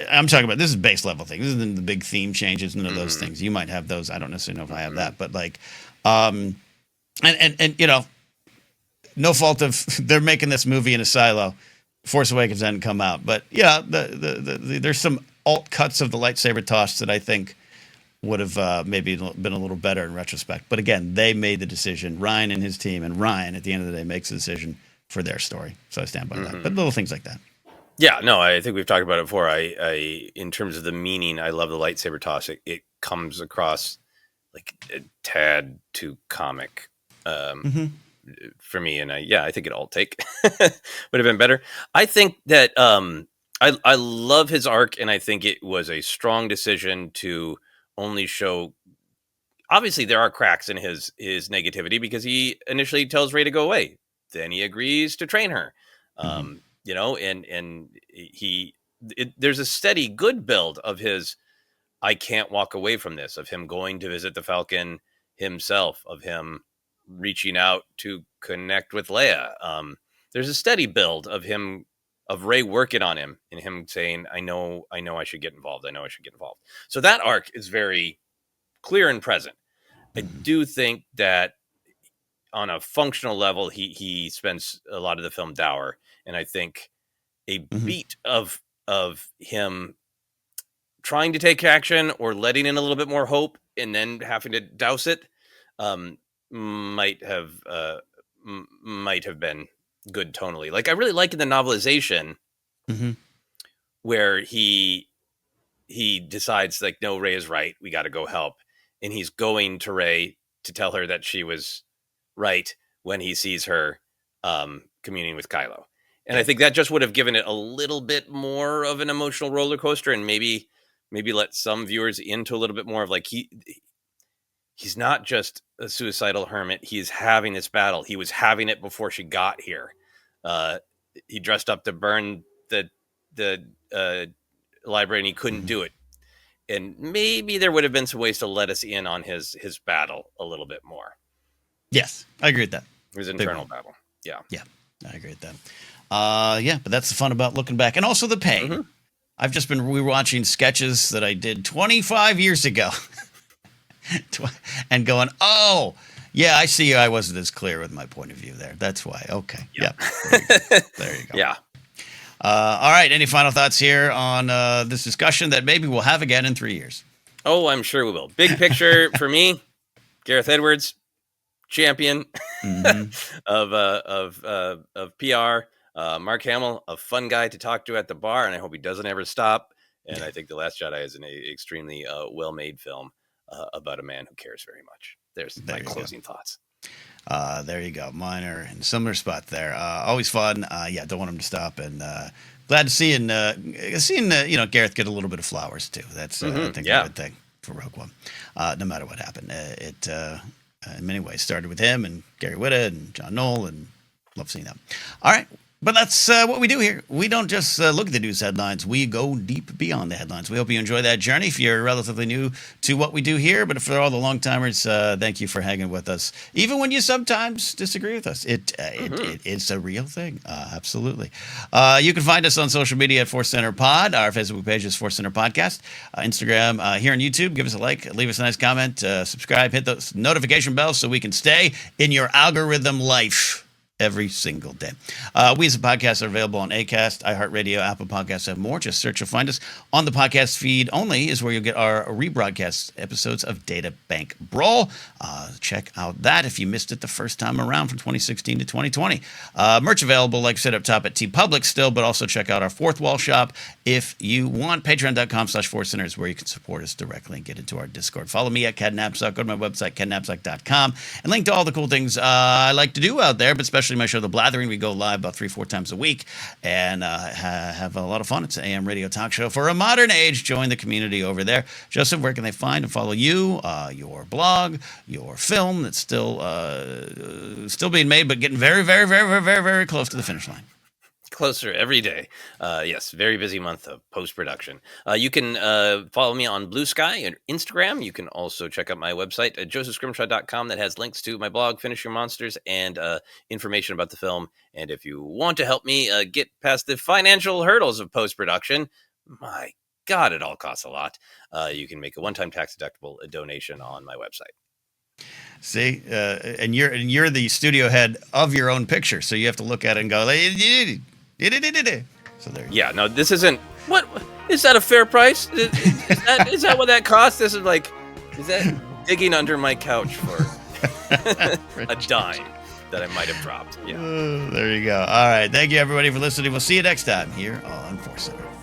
I'm talking about, this is base level thing. This isn't the big theme changes, none of those Mm-hmm. things. You might have those. I don't necessarily know if I have Mm-hmm. that, but like, and no fault of they're making this movie in a silo. Force Awakens hadn't come out, but yeah, there's some alt cuts of the lightsaber toss that I think would have maybe been a little better in retrospect. But again, they made the decision. Ryan and his team, and Ryan at the end of the day makes the decision for their story. So I stand by that. But Mm-hmm. little things like that. Yeah, no, I think we've talked about it before. In terms of the meaning, I love the lightsaber toss. It comes across like a tad too comic, um, Mm-hmm. for me, and I think an alt take would have been better. I think that I love his arc, and I think it was a strong decision to only show. Obviously, there are cracks in his negativity because he initially tells Rey to go away, then he agrees to train her. Mm-hmm. And there's a steady good build of his. I can't walk away from this, of him going to visit the Falcon himself, of him reaching out to connect with Leia. There's a steady build of him, of Rey working on him, and him saying, I should get involved. I know I should get involved. So that arc is very clear and present. I Mm-hmm. do think that on a functional level, he spends a lot of the film dour, and I think a Mm-hmm. beat of him trying to take action or letting in a little bit more hope and then having to douse it, um, might have might have been good tonally. Like I really like in the novelization Mm-hmm. where he decides like, no, Rey is right, we got to go help, and he's going to Rey to tell her that she was right when he sees her communing with Kylo. And I Yep. think that just would have given it a little bit more of an emotional roller coaster, and maybe let some viewers into a little bit more of like he's not just a suicidal hermit. He's having this battle. He was having it before she got here. Uh, he dressed up to burn the library, and he couldn't Mm-hmm. do it. And maybe there would have been some ways to let us in on his battle a little bit more, Yes, I agree with that. his Big internal one. battle. Yeah. Yeah, I agree with that. Yeah, but that's the fun about looking back, and also the pain. Mm-hmm. I've just been rewatching sketches that I did 25 years ago, and going, "Oh, yeah, I see. I wasn't as clear with my point of view there. That's why." Okay, Yeah. yeah, there you go. There you go. Yeah. All right. Any final thoughts here on this discussion that maybe we'll have again in 3 years? Oh, I'm sure we will. Big picture for me, Gareth Edwards, champion Mm-hmm. of PR. Mark Hamill, a fun guy to talk to at the bar, and I hope he doesn't ever stop. And Yeah, I think The Last Jedi is an extremely well-made film about a man who cares very much. There's there my you go. closing thoughts. There you go. Mine are in a similar spot there. Always fun. Yeah, don't want him to stop. And glad to see seeing Gareth get a little bit of flowers too. That's I think a Yeah. good thing for Rogue One. No matter what happened, it in many ways started with him and Gary Whitta and John Knoll, and love seeing that. All right. But that's what we do here. We don't just look at the news headlines. We go deep beyond the headlines. We hope you enjoy that journey if you're relatively new to what we do here. But for all the long timers, thank you for hanging with us. Even when you sometimes disagree with us, it's a real thing. Absolutely. You can find us on social media at ForceCenter Pod. Our Facebook page is ForceCenter Podcast. Instagram, here on YouTube. Give us a like. Leave us a nice comment. Subscribe. Hit the notification bell so we can stay in your algorithm life every single day. We as a podcast are available on Acast, iHeartRadio, Apple Podcasts, and more. Just search, you'll find us. On the podcast feed only is where you'll get our rebroadcast episodes of Data Bank Brawl. Check out that if you missed it the first time around from 2016 to 2020. Merch available, like I said, up top at TeePublic still, but also check out our Fourth Wall shop if you want. Patreon.com/ForceCenter is where you can support us directly and get into our Discord. Follow me at Cadnapsuck. Go to my website, cadnapsuck.com, and link to all the cool things I like to do out there, but especially my show, The Blathering. We go live about 3-4 times a week and have a lot of fun. It's an AM radio talk show for a modern age. Join the community over there. Joseph, where can they find and follow you, your blog, your film that's still being made, but getting very, very, very, very, very, very close to the finish line? Closer every day. Yes, very busy month of post-production. You can follow me on Blue Sky and Instagram. You can also check out my website at josephscrimshaw.com that has links to my blog, Finish Your Monsters, and information about the film. And if you want to help me get past the financial hurdles of post-production, my God, it all costs a lot. You can make a one-time tax-deductible donation on my website. See, and you're the studio head of your own picture, so you have to look at it and go, so there. Yeah, no, this isn't. What is that a fair price? Is that what that costs? This is like, is that digging under my couch for a dime that I might have dropped? Yeah. There you go. All right, thank you everybody for listening. We'll see you next time here on ForceCenter.